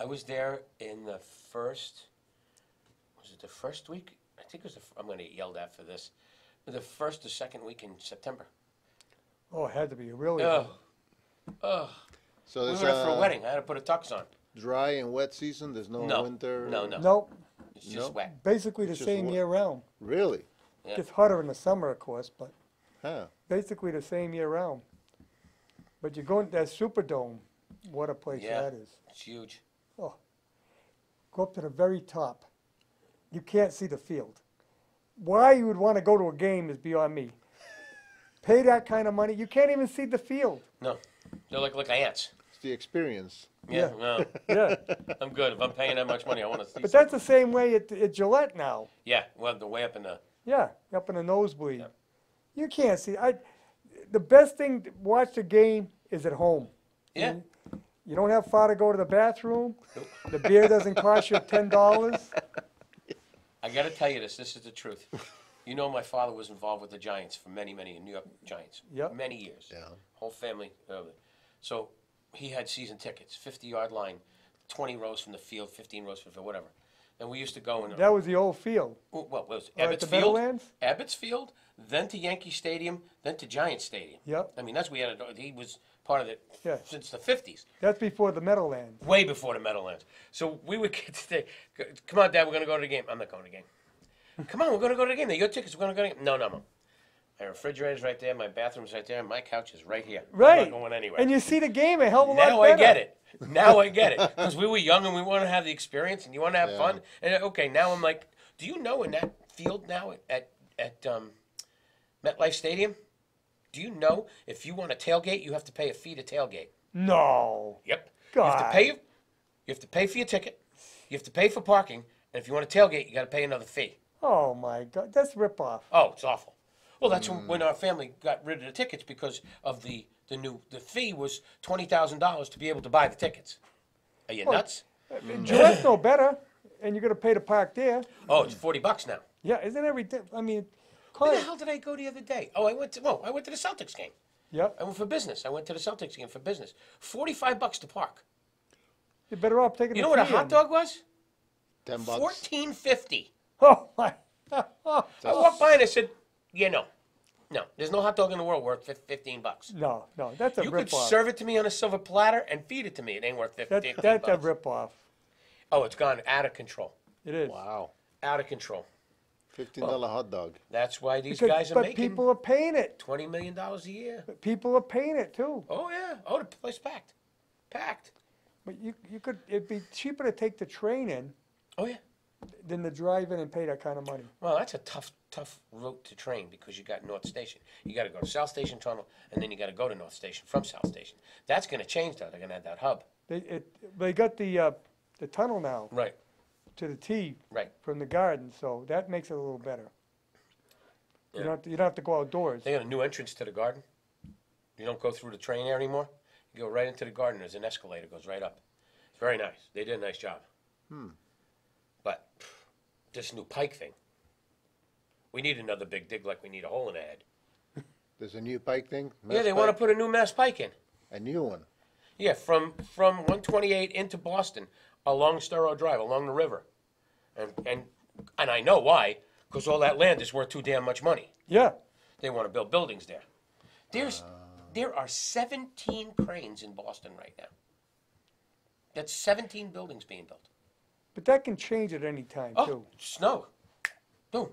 I was there in the first. Was it the first week? I think it was. I'm going to get yelled at for this. The first or second week in September. Oh, it had to be really. Oh, oh. So We there's were there for a wedding. I had to put a tux on. dry and wet season. There's no, No. winter. No, no. Nope, It's just Nope. wet. basically the It's just same wa- year round. Really? Yeah. Gets hotter in the summer, of course, but Huh. basically the same year round. But you go into that Superdome, what a place Yeah. that is. It's huge. Go up to the very top. You can't see the field. Why you would want to go to a game is beyond me. Pay that kind of money, you can't even see the field. No, they're like ants. It's the experience. Yeah, Yeah. no, Yeah, I'm good. If I'm paying that much money, I want to see. but that's the same way at Gillette now. Yeah, well, the way up in the. Yeah, up in the nosebleed. Yeah. You can't see. The best thing to watch the game is at home. Yeah. You don't have far to go to the bathroom. The beer doesn't cost you $10. I got to tell you this. This is the truth. You know, my father was involved with the Giants for many New York Giants. Yep. Many years. Yeah. Whole family. So he had season tickets, 50-yard line, 20 rows from the field, 15 rows from the field, whatever. And we used to go and. That was the old field. Well, it was Oh, at Ebbets the Field, Meadowlands? Ebbets Field, then to Yankee Stadium, then to Giant Stadium. Yep. I mean, that's we had. He was part of it Yeah. since the 50s, That's before the Meadowlands. way before the Meadowlands. So we would get to say, "Come on, Dad, we're going to go to the game." I'm not going to the game. Come on, we're going to go to the game. They're your tickets. We're going to go to the game. No. My refrigerator's right there, my bathroom's right there, and my couch is right here. Right. I'm not going anywhere. And you see the game a hell of a lot Now better. I get it. Now I get it. Because we were young and we want to have the experience and you want to have Yeah. fun. And okay, now I'm like, do you know in that field now at MetLife Stadium, do you know if you want to tailgate, you have to pay a fee to tailgate? No. Yep. God. You have to pay for your ticket. You have to pay for parking. And if you want to tailgate, you got to pay another fee. Oh my God, that's rip off. Oh, it's awful. Well, that's when our family got rid of the tickets because of the fee was $20,000 to be able to buy the tickets. Are you nuts? Gillette's no better, and you're gonna pay to park there. Oh, it's $40 now. Yeah, isn't everything? I mean, Where the hell did I go the other day? Oh, I went to the Celtics game. Yep. I went for business. I went to the Celtics game for business. $45 to park. You're better off taking. You the know what a fee hot in. dog was? $10. $14.50. Oh my. I walked by and I said, no, there's no hot dog in the world worth $15. No, that's a You rip could off. serve it to me on a silver platter and feed it to me. It ain't worth $15. That's a rip off. Oh, it's gone out of control. It is. Wow. Out of control. $15 hot dog. That's why these Because, guys are but making people are paying it. $20 million a year. People are paying it too. Oh, yeah. Oh, the place packed. Packed. But it'd be cheaper to take the train in Oh, yeah. than to drive in and pay that kind of money. Well, that's a tough route to train because you got North Station. You got to go to South Station Tunnel, and then you got to go to North Station from South Station. That's going to change, though. They're going to have that hub. They got the tunnel now Right, to the T right. from the garden, so that makes it a little better. Yeah. You don't have to go outdoors. They got a new entrance to the garden. You don't go through the train there anymore. You go right into the garden. There's an escalator goes right up. It's very nice. They did a nice job. But this new pike thing, we need another big dig like we need a hole in the head. There's a new pike thing? Yeah, they want to put a new mass pike in. A new one. Yeah, from 128 into Boston along Storrow Drive, along the river. And I know why, because all that land is worth too damn much money. Yeah. They want to build buildings there. There are 17 cranes in Boston right now. That's 17 buildings being built. But that can change at any time Oh, too. snow. Boom.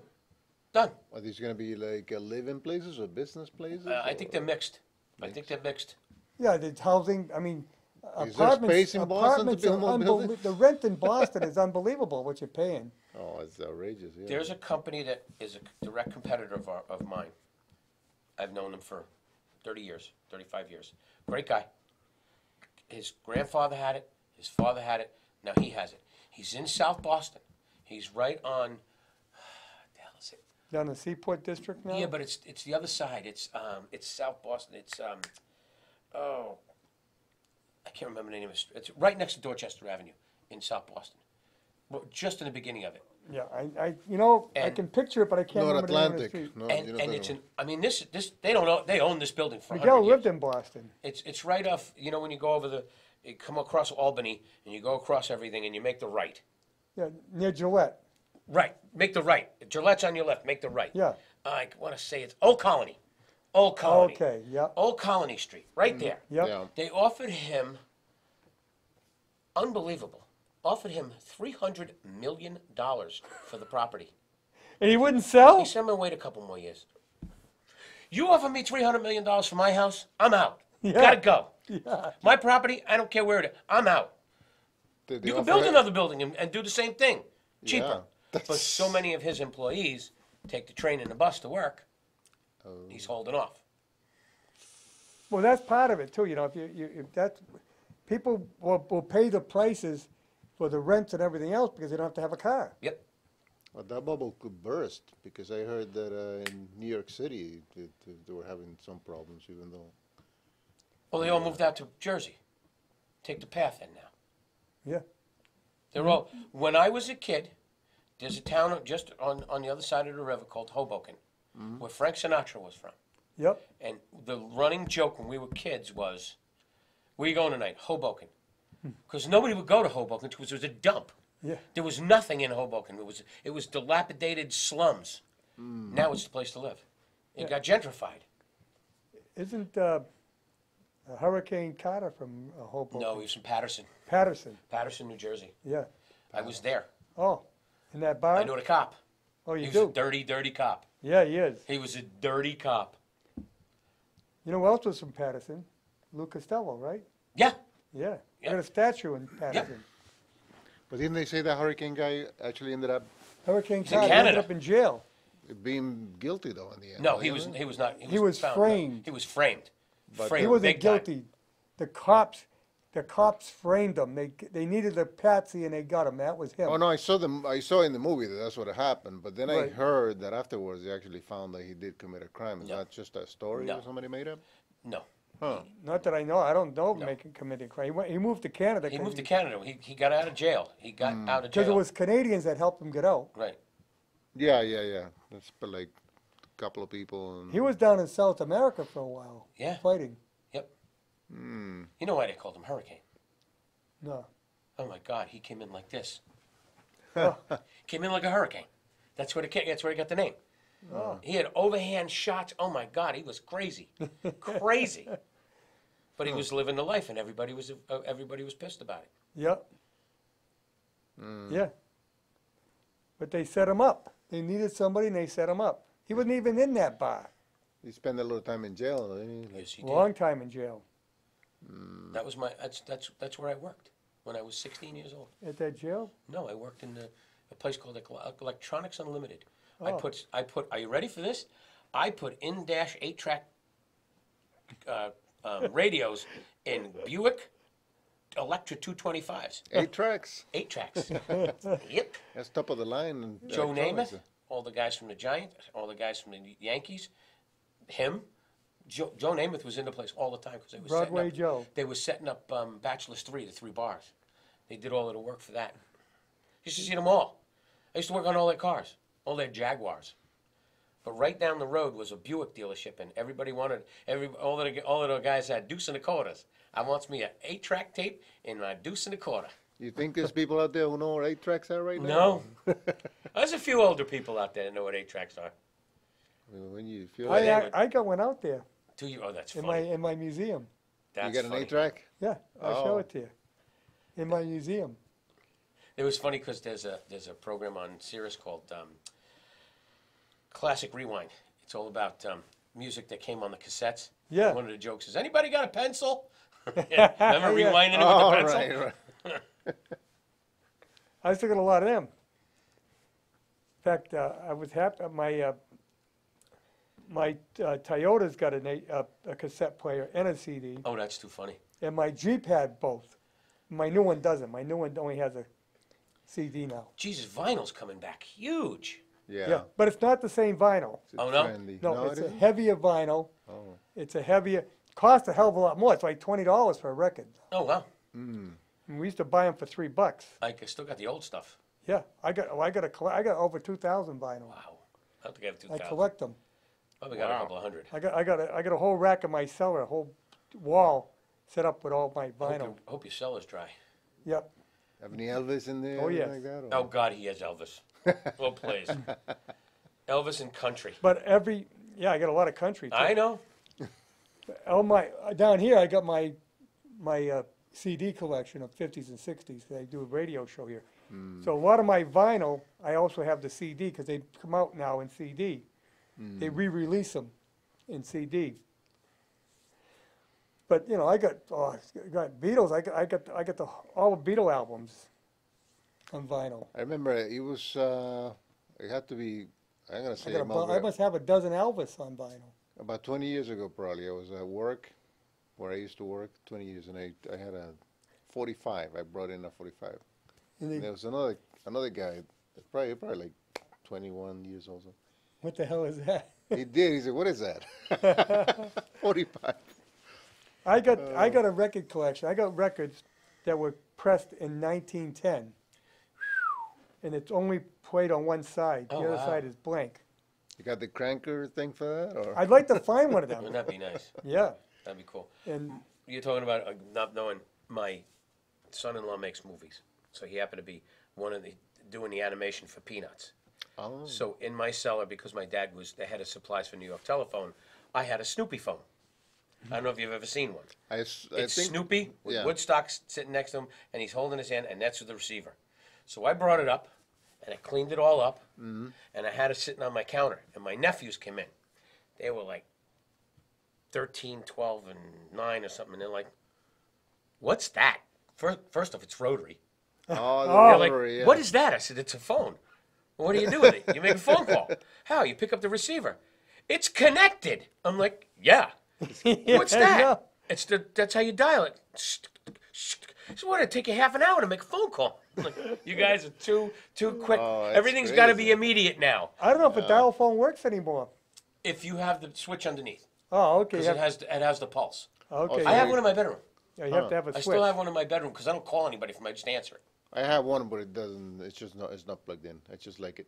Done. Are these going to be like living places or business places? I think they're mixed. I think they're mixed. Yeah, the housing. I mean, Is there apartments. space in Boston to Apartments build are more buildings? the rent in Boston is unbelievable. What you're paying. Oh, it's outrageous. Yeah. There's a company that is a direct competitor of mine. I've known him for 30 years, 35 years. Great guy. His grandfather had it. His father had it. Now he has it. He's in South Boston. He's right on. What the hell is it? Down the Seaport District now. Yeah, but it's the other side. It's South Boston. It's oh, I can't remember the name of it. It's right next to Dorchester Avenue in South Boston. Well, just in the beginning of it. Yeah, I And can picture it, but I can't North remember the name of the Atlantic. street. No, And you know and that it's one. I mean this they don't know they own this building for 100 Miguel years. lived in Boston. It's right off, when you go over you come across Albany and you go across everything and you make the right. Yeah, near Gillette. Right, make the right. Gillette's on your left, make the right. Yeah. I want to say it's Old Colony. Old Colony. Okay. Yeah. Old Colony Street, right there. Yep. Yeah. They offered him, unbelievable, offered him $300 million for the property. And he wouldn't sell. He said, I'm going to wait a couple more years. You offer me $300 million for my house, I'm out. Yeah. Gotta go. Yeah. My property, I don't care where it is, I'm out. Did they You can offer build it? another building and do the same thing, cheaper. Yeah, But that's- so many of his employees take the train and the bus to work, Oh. he's holding off. Well, that's part of it too. If that's people will pay the prices for the rents and everything else because they don't have to have a car. Yep. Well, that bubble could burst because I heard that in New York City they were having some problems, even though. Well, they all moved out to Jersey. Take the path in now. Yeah. They're all. When I was a kid, there's a town just on the other side of the river called Hoboken, where Frank Sinatra was from. Yep. And the running joke when we were kids was, "Where you going tonight?" Hoboken, because nobody would go to Hoboken because it was a dump. Yeah. There was nothing in Hoboken. It was dilapidated slums. Now it's the place to live. It got gentrified. Isn't Hurricane Carter from Hoboken? No, he was from Patterson, Patterson. New Jersey. Yeah. I was there. Oh, in that I barn. know the cop. Oh, He you was a do. dirty, dirty cop. Yeah, he is. He was a dirty cop. You know who else was from Patterson? Lou Costello, right? Yeah. Yeah. Yeah. Got a statue in Patterson. But didn't they say that hurricane guy actually ended up Hurricane He's in Todd ended Canada. up in jail. being guilty though in the end? No, he wasn't was. it? He was not. He was found- framed. He was framed. But- framed He wasn't big time. guilty. The cops framed him. They needed a patsy and they got him. That was him. Oh no, I saw in the movie that that's what happened. But then I Right. heard that afterwards they actually found that he did commit a crime. Is No. that just a story No. that somebody made up? No, Huh. Not that I know. I don't know of No. making committed crime. He moved to Canada. he moved to Canada. He got out of jail. He got out of because jail. it was Canadians that helped him get out. Right. Yeah. That's but like a couple of people. And, He was down in South America for a while. Yeah. Fighting. Yep. Hmm. You know why they called him Hurricane? No. Oh my God, he came in like this. Oh. Came in like a hurricane. That's where he got the name. Oh. He had overhand shots. Oh my God, he was crazy, crazy. But he was living the life, and everybody was pissed about it. Yep. Mm. Yeah. But they set him up. They needed somebody and they set him up. He wasn't even in that bar. He spent a little time in jail. Didn't he? Like, Yes, he did. Long time in jail. That was that's where I worked when I was 16 years old. At that jail? No, I worked in a place called Electronics Unlimited. Oh. I put. Are you ready for this? I put in-dash 8-track radios in Buick Electra 225s. 8 tracks. 8 tracks. Yep. That's top of the line. And Joe electronics. Namath, all the guys from the Giants, all the guys from the Yankees, him. Joe Namath was in the place all the time because they were Broadway setting up, Joe. They were setting up Bachelor's 3, the 3 bars. They did all of the work for that. Used to see them all. I used to work on all their cars, all their Jaguars. But right down the road was a Buick dealership, and everybody wanted all of the guys had deuce and a quarters. I wants me an 8-track tape in my deuce and a quarter. You think there's people out there who know what 8 tracks are right now? No, there's a few older people out there that know what 8 tracks are. Well, when you feel Well, like they would- I got one out there Do you? Oh, that's in funny. my museum. That's you got an funny. 8 track? Yeah, I'll show Oh. it to you. In my museum. It was funny because there's a program on Sirius called Classic Rewind. It's all about music that came on the cassettes. Yeah. One of the jokes is, anybody got a pencil? Yeah, remember Yeah. rewinding it Oh, with the pencil? right. I still got a lot of them. In fact, I was happy. My Toyota's got a cassette player and a CD, Oh, that's too funny. and my Jeep had both. My new one doesn't. My new one only has a CD now. Jesus, vinyl's coming back huge. Yeah. But it's not the same vinyl. It's Oh, no? trendy. No, it it's a isn't? heavier vinyl. Oh. It's a heavier. Costs a hell of a lot more. It's like $20 for a record. Oh, wow. Mm. And we used to buy them for $3. I still got the old stuff. Yeah, I got over 2,000 vinyl. Wow. I don't think I have I 2,000. collect them. Probably got a Wow. couple of hundred. I got a whole rack in my cellar, a whole wall set up with all my Hope, vinyl. hope your cellar's dry. Yep. Have any Elvis in there? Oh, anything yes. Like that, or- Oh, God, he has Elvis. Well, please. Elvis and country. But I got a lot of country. Too. I know. Down here, I got my CD collection of 50s and 60s. I do a radio show here. So a lot of my vinyl, I also have the CD because they come out now in CD. They re-release them in CD. But I got Beatles. I got all the Beatle albums on vinyl. I remember it was, it had to be, I'm going to say I must have a dozen Elvis on vinyl. about 20 years ago probably. I was at work, where I used to work, 20 years, and I had a 45. I brought in a 45. And And they, there was another guy, probably like 21 years old. what the hell is that? He did. He said, "What is that?" 45. I got a record collection. I got records that were pressed in 1910, and it's only played on one side. Oh, the other wow. side is blank. You got the cranker thing for that, or? I'd like to find one of Wouldn't them. that be nice? Yeah, That'd be cool. and You're talking about not knowing my son-in-law makes movies. So he happened to be doing the animation for Peanuts. Oh. So in my cellar, because my dad was the head of supplies for New York Telephone, I had a Snoopy phone. I don't know if you've ever seen one. I It's think Snoopy with yeah. Woodstock sitting next to him, and he's holding his hand, and that's with the receiver. So I brought it up, and I cleaned it all up, and I had it sitting on my counter. And my nephews came in. They were like 13, 12, and 9 or something. And they're like, "What's that?" First off, it's rotary. Oh, the They're like, rotary, yeah. "What is that?" I said, "It's a phone." "What do you do with it?" "You make a phone call." "How?" "You pick up the receiver." "It's connected." I'm like, "Yeah." "What's that?" Yeah. That's how you dial it. So what? It'd take you half an hour to make a phone call. I'm like, you guys are too quick. Oh, that's Everything's got to be crazy. immediate now. I don't know if a dial phone works anymore. If you have the switch underneath, Oh, okay. because it has the pulse. Okay. so I have you- one in my bedroom. Yeah, you have to have a I switch. still have one in my bedroom because I don't call anybody from. I just answer it. I have one, but it doesn't. It's just not. It's not plugged in. It's just like it.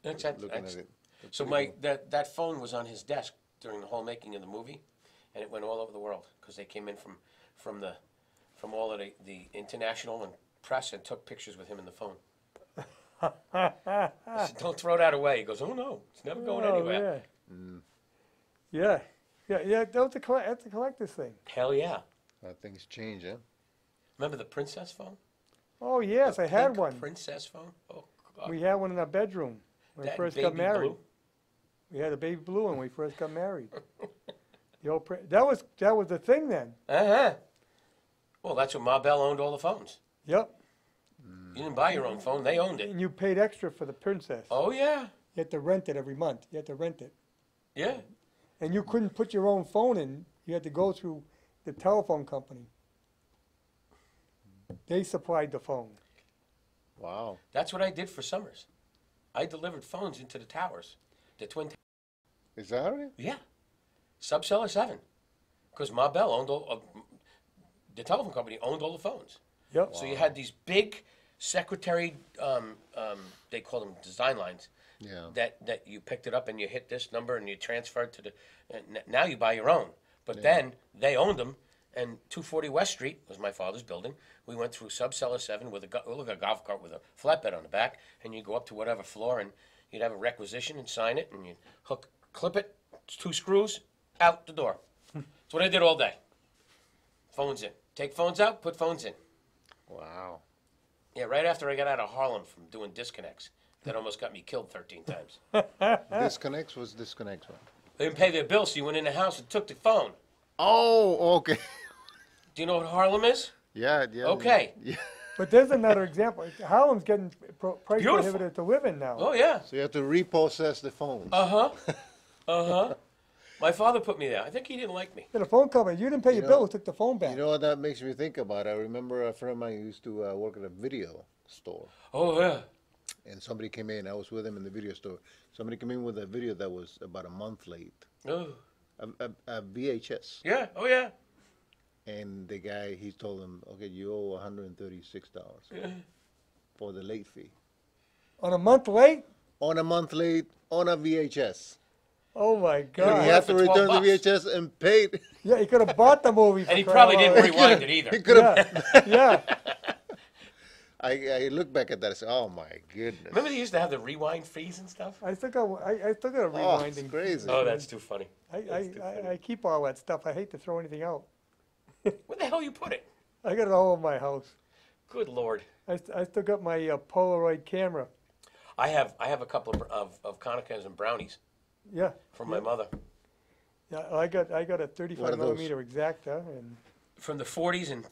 Looking at it. That's So pretty my that phone was on his desk during the whole making of the movie, and it went all over the world because they came in from all of the international and press and took pictures with him in the phone. I said, "Don't throw that away." He goes, "Oh no, it's never going Oh, anywhere." yeah. Yeah. That's a collector's thing. Hell yeah! cool. Things change, huh? Remember the princess phone? Oh, yes, I had Pink one. princess phone. Oh God! We had one in our bedroom when we That first got baby married. blue? We had a baby blue when we first got married. That was the thing then. Uh-huh. Well, that's when Ma Bell owned all the phones. Yep. You didn't buy your own phone; they owned it. And you paid extra for the princess. Oh yeah, You had to rent it every month. You had to rent it. yeah. And you couldn't put your own phone in. You had to go through the telephone company. They supplied the phone. Wow. That's what I did for summers. I delivered phones into the towers, the twin. Is that right? Yeah, Subseller 7, because Ma Bell owned the telephone company owned all the phones. Yep. So you had these big secretary, they call them design lines. Yeah. That you picked it up and you hit this number and you transferred to the. Now you buy your own, but then they owned them. And 240 West Street was my father's building. We went through Subseller 7 with a golf cart with a flatbed on the back, and you go up to whatever floor and you'd have a requisition and sign it, and you'd clip it, 2 screws, out the door. That's what I did all day. Phones in. Take phones out, put phones in. Wow. Yeah, right after I got out of Harlem from doing disconnects. That almost got me killed 13 times. Disconnects was disconnects one. They didn't pay their bill, so you went in the house and took the phone. Oh, okay. Do you know what Harlem is? Yeah. Okay. Yeah. But there's another example. Harlem's getting price Beautiful. prohibitive to live in now. Oh, yeah. So you have to repossess the phones. Uh-huh. Uh-huh. My father put me there. I think he didn't like me. In a phone company, you didn't pay your know- bill, took the phone back. You know what that makes me think about? I remember a friend of mine used to work at a video store. Oh, yeah. And somebody came in. I was with him in the video store. Somebody came in with a video that was about a month late. Oh, A VHS. yeah. Oh, yeah. And the guy, he told him, okay, you owe $136 for the late fee. On a month late? On a month late, on a VHS. Oh my And he God. had to for 12 return the bucks. VHS and paid. Yeah, he could have bought the movie. For And he crying probably out didn't loud. rewind it He either. could have. Yeah, I look back at that and say, oh my goodness. Remember they used to have the rewind fees and stuff? I still got a Oh, it's rewinding. crazy. Oh, that's too funny. I keep all that stuff. I hate to throw anything out. Where the hell you put it? I got it all in my house. Good Lord. I still got my Polaroid camera. I have a couple of Konikos and brownies Yeah. from my mother. Yeah, I got a 35 What are those? millimeter Exacta, and From the 40s and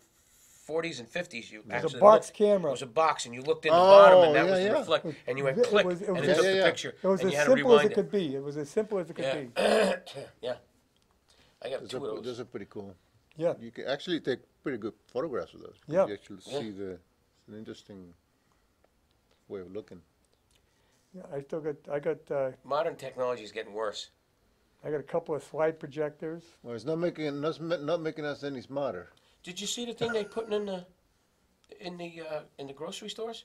50s. You it was actually a box looked- camera. It was a box, and you looked in the Oh, bottom, and that yeah, was the yeah. reflect, and you went It click, was- it and was it a- took Yeah, the yeah. picture, It was and as you had to simple as rewind it could be. It was as simple as it could be. Yeah. I got two of Those those. are pretty cool. Yeah. You can actually take pretty good photographs with those. Yeah. You actually see it's an interesting way of looking. Yeah, I got Modern technology is getting worse. a couple of slide projectors. Well, it's not making us any smarter. Did you see the thing they putting in the grocery stores?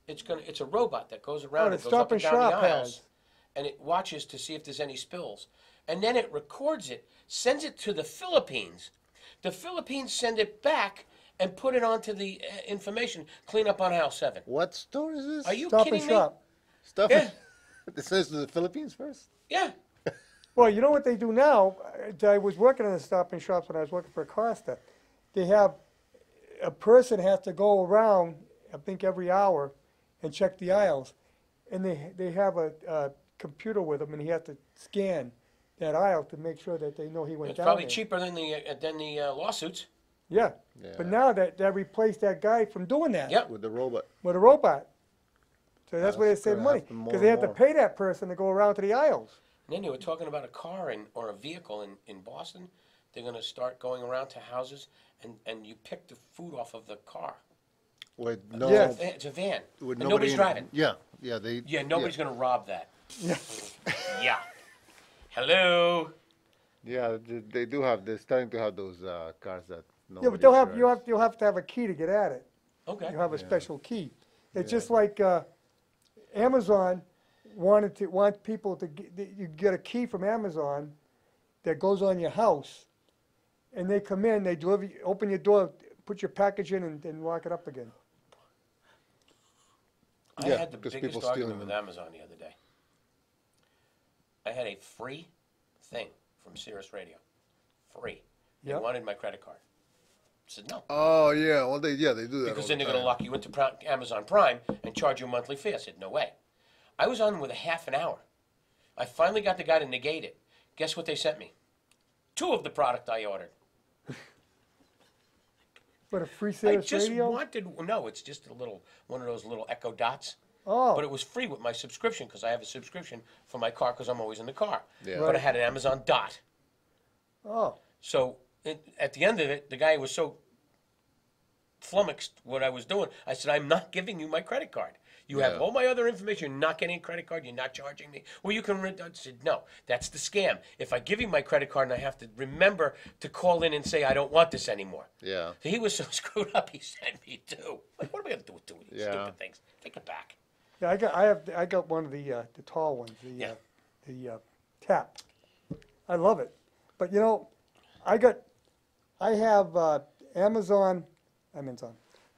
It's a robot that goes around Oh, and the goes Stop up and and down the Shop aisles, has. and it watches to see if there's any spills, and then it records it, sends it to the Philippines. The Philippines send it back and put it onto the information. Clean up on aisle 7. What store is this? Are you Stop kidding and me? Shop. Stuff. Yeah. It says to the Philippines first. Yeah. Well, you know what they do now? I was working in the Stop and Shops when I was working for Costa. They have a person has to go around, I think every hour, and check the aisles. And they have a computer with them, and he has to scan that aisle to make sure that they know he went It's down probably there. cheaper than the lawsuits. Yeah. Yeah. But now that replaced that guy from doing that Yep. With the robot. with a robot. So that's where they That's save gonna money, happen more because they and have to more. pay that person to go around to the aisles. And then they were talking about a car or a vehicle in Boston. They're going to start going around to houses and you pick the food off of the car. With no, Yes. It's a van. with And nobody nobody's in it. driving. Yeah, yeah, they. Yeah, nobody's going to rob that. Yeah. Yeah. Hello. Yeah, they do have. They're starting to have those cars that. Yeah, but nobody drives. you'll have to have a key to get at it. Okay. You have a Yeah. special key. It's Yeah. just like Amazon want people to you get a key from Amazon that goes on your house, and they come in, they deliver, open your door, put your package in, and then lock it up again. I Yeah, had the 'cause biggest people argument stealing with them. Amazon the other day. I had a free thing from Sirius Radio. Free. They Yep. wanted my credit card. I said no. Oh yeah, well they do that. Because all then the they're going to time. lock you into Amazon Prime and charge you a monthly fee. I said, no way. I was on with a half an hour. I finally got the guy to negate it. Guess what they sent me? 2 of the product I ordered. But a free I Sirius just radio? wanted, no, it's just one of those little Echo Dots. Oh, But it was free with my subscription because I have a subscription for my car because I'm always in the car. Yeah. But I Right. had an Amazon Dot. oh, So at the end of it, the guy was so flummoxed what I was doing. I said, I'm not giving you my credit card. You have Yeah. all my other information. You're not getting a credit card. You're not charging me. Well, you can rent. I said, no, that's the scam. If I give you my credit card and I have to remember to call in and say, I don't want this anymore. Yeah. So he was so screwed up, he sent me 2. Like, what are we going to do with 2 of these Yeah. stupid things? Take it back. yeah. I got one of the tall ones, the tap. I love it, but you know, I have Amazon.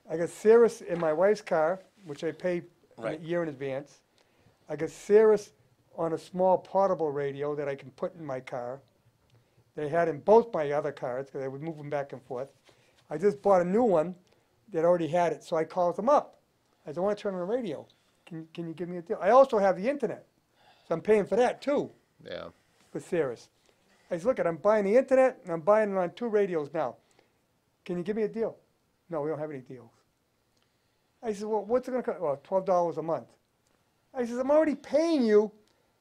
I got Sirius in my wife's car, which I pay Right. a year in advance. I got Sirius on a small portable radio that I can put in my car. They had in both my other cars because I would move them back and forth. I just bought a new one that already had it, so I called them up. I said, I want to turn on the radio. Can you give me a deal? I also have the internet, so I'm paying for that too Yeah. with Sirius. I said, look, I'm buying the internet and I'm buying it on 2 radios now. Can you give me a deal? No, we don't have any deals. I said, well, what's it going to cost? Well, $12 a month. I said, I'm already paying you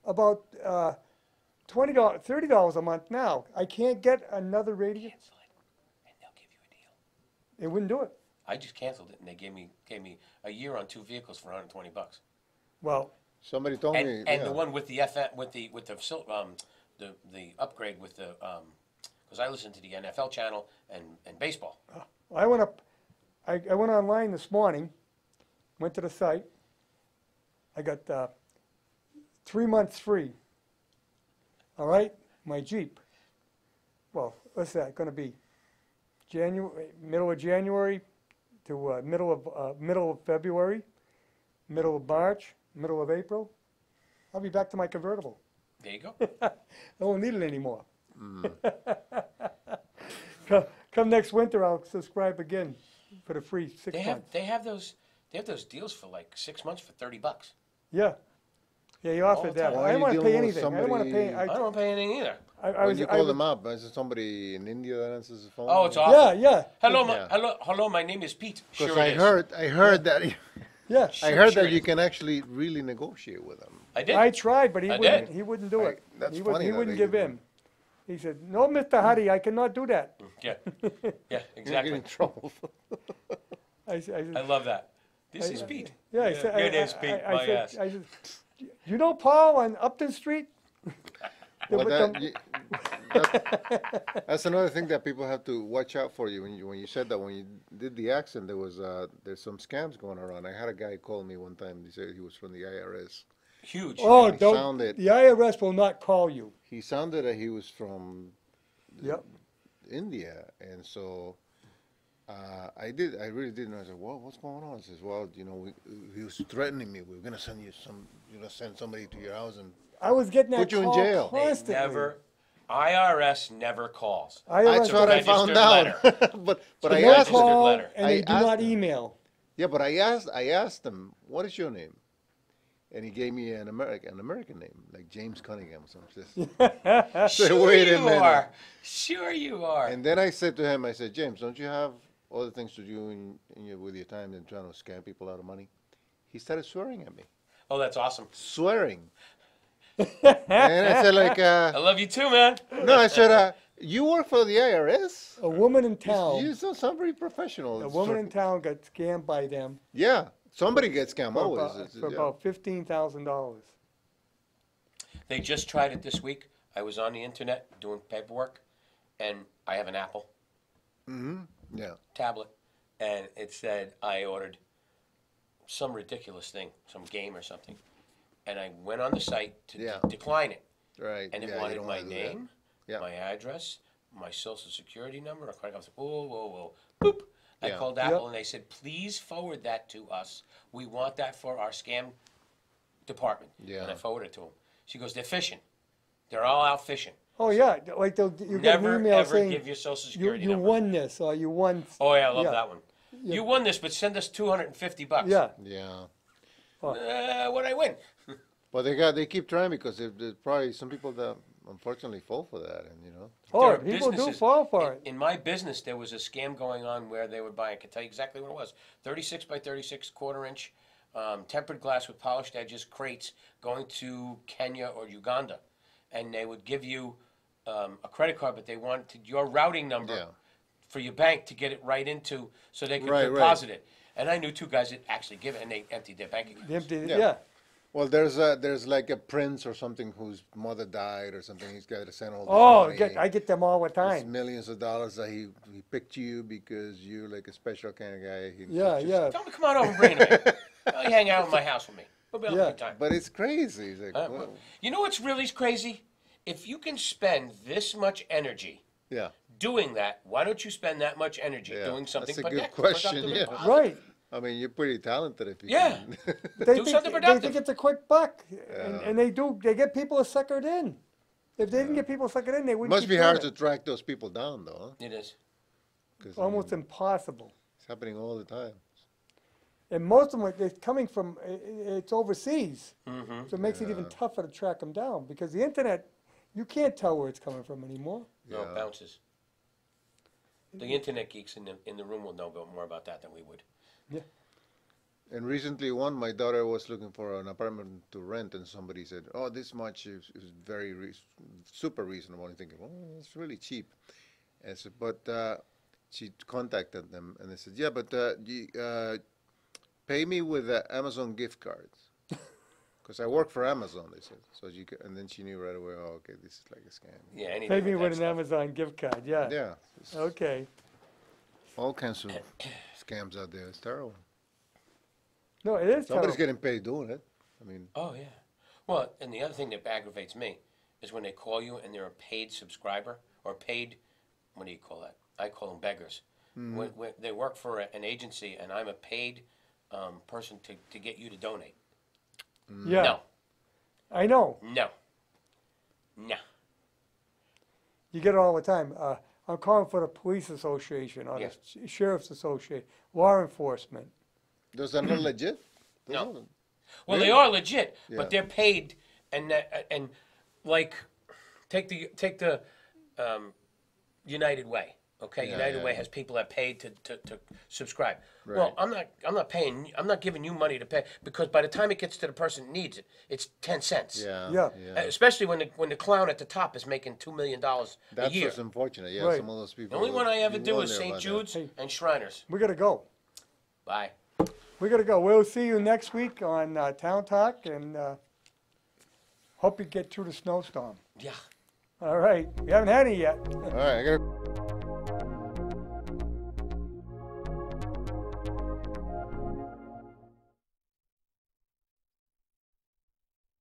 about $20, $30 a month now. I can't get another radio. Cancel it, and they'll give you a deal. They wouldn't do it. I just canceled it, and they gave me a year on 2 vehicles for $120. Well, Somebody told me. And yeah. the one with the FM with the upgrade with the because I listen to the NFL channel and baseball. I went up. I went online this morning, went to the site. I got 3 months free. All right, my Jeep. Well, what's that going to be? Middle of January to middle of February, middle of March, middle of April. I'll be back to my convertible. There you go. I won't need it anymore. Come next winter, I'll subscribe again for the free 6 months. They have those deals for like 6 months for $30. Yeah. Yeah, he offered the that. time. Why I are didn't you want to pay dealing with anything. I didn't want to pay. I don't pay anything either. When you call was- them up, is it somebody in India that answers the phone? Oh, it's awful. Yeah, yeah. Hello, Yeah. hello. My name is Pete. Because Sure I it is. heard that Yeah. I heard sure that it you is. can actually really negotiate with them. I did. I tried, but he I wouldn't. did. He wouldn't do it. That's he funny He that wouldn't they give do. in. He said, "No, Mr. Huddy, I cannot do that." Yeah, yeah, You're gonna exactly. get in trouble. I said, I love that. This I- is Pete. "Yeah." I said, Your name's Pete. I My said, ass. I said, "You know Paul on Upton Street?" Well, With that, them- that's another thing that people have to watch out for you. When you said that, when you did the accent, there's some scams going around. I had a guy call me one time. He said he was from the IRS. Huge. Oh, He don't. sounded- The IRS will not call you. He sounded that he was from Yep. India, and so I really didn't know. I said, "Well, what's going on?" He says, "Well, he was threatening me. We're gonna send you send somebody to your house and." I was getting that Put you in call jail. They constantly. IRS never calls. IRS That's what I registered found out. letter. but They I don't asked him. call letter. and they I do asked not him. email. Yeah, but I asked him, what is your name? And he gave me an American name, like James Cunningham or something. Sure wait a you minute. are. Sure you are. And then I said to him, I said, James, don't you have other things to do with your time than trying to scam people out of money? He started swearing at me. Oh, that's awesome. Swearing. And I said, like, I love you too, man. no, I said, you work for the IRS? A woman in You town, don't sound very professional. a woman in town got scammed by them Yeah, somebody gets scammed for always. for about $15,000. They just tried it this week. I was on the internet doing paperwork, and I have an Apple Yeah. tablet, and it said I ordered some ridiculous thing, some game or something, and I went on the site to Yeah. decline it, Right. and it yeah, you wanted don't my wanna do that. name, Yeah. my address, my social security number, a credit card. I was like, whoa, whoa, whoa, boop. I Yeah. called Apple, and they said, please forward that to us. We want that for our scam department. Yeah. And I forwarded it to them. She goes, they're fishing. They're all out fishing. Oh yeah, like you get an Never, email ever saying give your social you security you number. won this or you won. Oh, yeah, I love yeah. that one. Yeah. You won this, but send us $250. Yeah, Yeah. What'd I win? But they keep trying because there's probably some people that unfortunately fall for that, and oh, There are people do businesses- fall for it. In my business, there was a scam going on where they would buy, I can tell you exactly what it was, 36 by 36 quarter-inch tempered glass with polished edges crates going to Kenya or Uganda. And they would give you a credit card, but they wanted your routing number Yeah. for your bank to get it right into so they could Right, deposit it. And I knew two guys that actually give it, and they emptied their bank account. Yeah. Yeah. Well, there's like a prince or something whose mother died or something. He's got to send all this Oh, money. I get them all the It's time. millions of dollars that he picked you because you're like a special kind of guy. Yeah, yeah. Tell them to come on over and bring it to me. You hang out in my house with me. We'll be having Yeah. a good time. But it's crazy. It's like, whoa. You know what's really crazy? If you can spend this much energy Yeah. doing that, why don't you spend that much energy Yeah, doing something that's a good productive question, and yeah. positive? Right. I mean, you're pretty talented if you Yeah. can. They Do think, something they productive. think it's a quick buck, and they do. They get people suckered in. If they didn't get people suckered in, they wouldn't. Must keep be doing hard it. to track those people down, though. It is. 'Cause, Almost impossible. it's happening all the time. And most of them, it's coming from, it's overseas. Mm-hmm. So it makes it even tougher to track them down because the internet, you can't tell where it's coming from anymore. No, it Yeah. bounces. The internet geeks in the room will know more about that than we would. And recently, my daughter was looking for an apartment to rent, and somebody said, "Oh, this much is very super reasonable." And thinking, "Oh, it's really cheap." And so, but she contacted them, and they said, "Yeah, but pay me with Amazon gift cards, because I work for Amazon." They said, so and then she knew right away. Oh, okay, this is like a scam. Yeah, anything Maybe with with that an stuff. Amazon gift card, yeah. Yeah, it's Okay. all kinds of scams out there. It's terrible. No, it is Somebody's terrible. getting paid doing it. I mean, Oh, yeah. Well, and the other thing that aggravates me is when they call you and they're a paid subscriber or paid, what do you call that? I call them beggars. When they work for an agency and I'm a paid person to get you to donate. Yeah, No, I know. no, no. You get it all the time. I'm calling for the police association or Yeah. the sheriff's association, law enforcement. those are not legit. Those No. aren't- Well, Really? they are legit, Yeah. but they're paid, and like take the United Way. Okay, Yeah, United yeah, Way yeah. has people that pay to subscribe. Right. Well, I'm not giving you money to pay because by the time it gets to the person that needs it, it's 10 cents. Yeah, Yeah. Especially when the clown at the top is making $2 million a That's year. just unfortunate. Yeah, Right. some of those The people. only one I ever you do is wonder St. about that. Jude's Hey. and Shriners. We gotta go. Bye. We gotta go. We'll see you next week on Town Talk, and hope you get through the snowstorm. Yeah. All right. We haven't had any yet. All right, I gotta.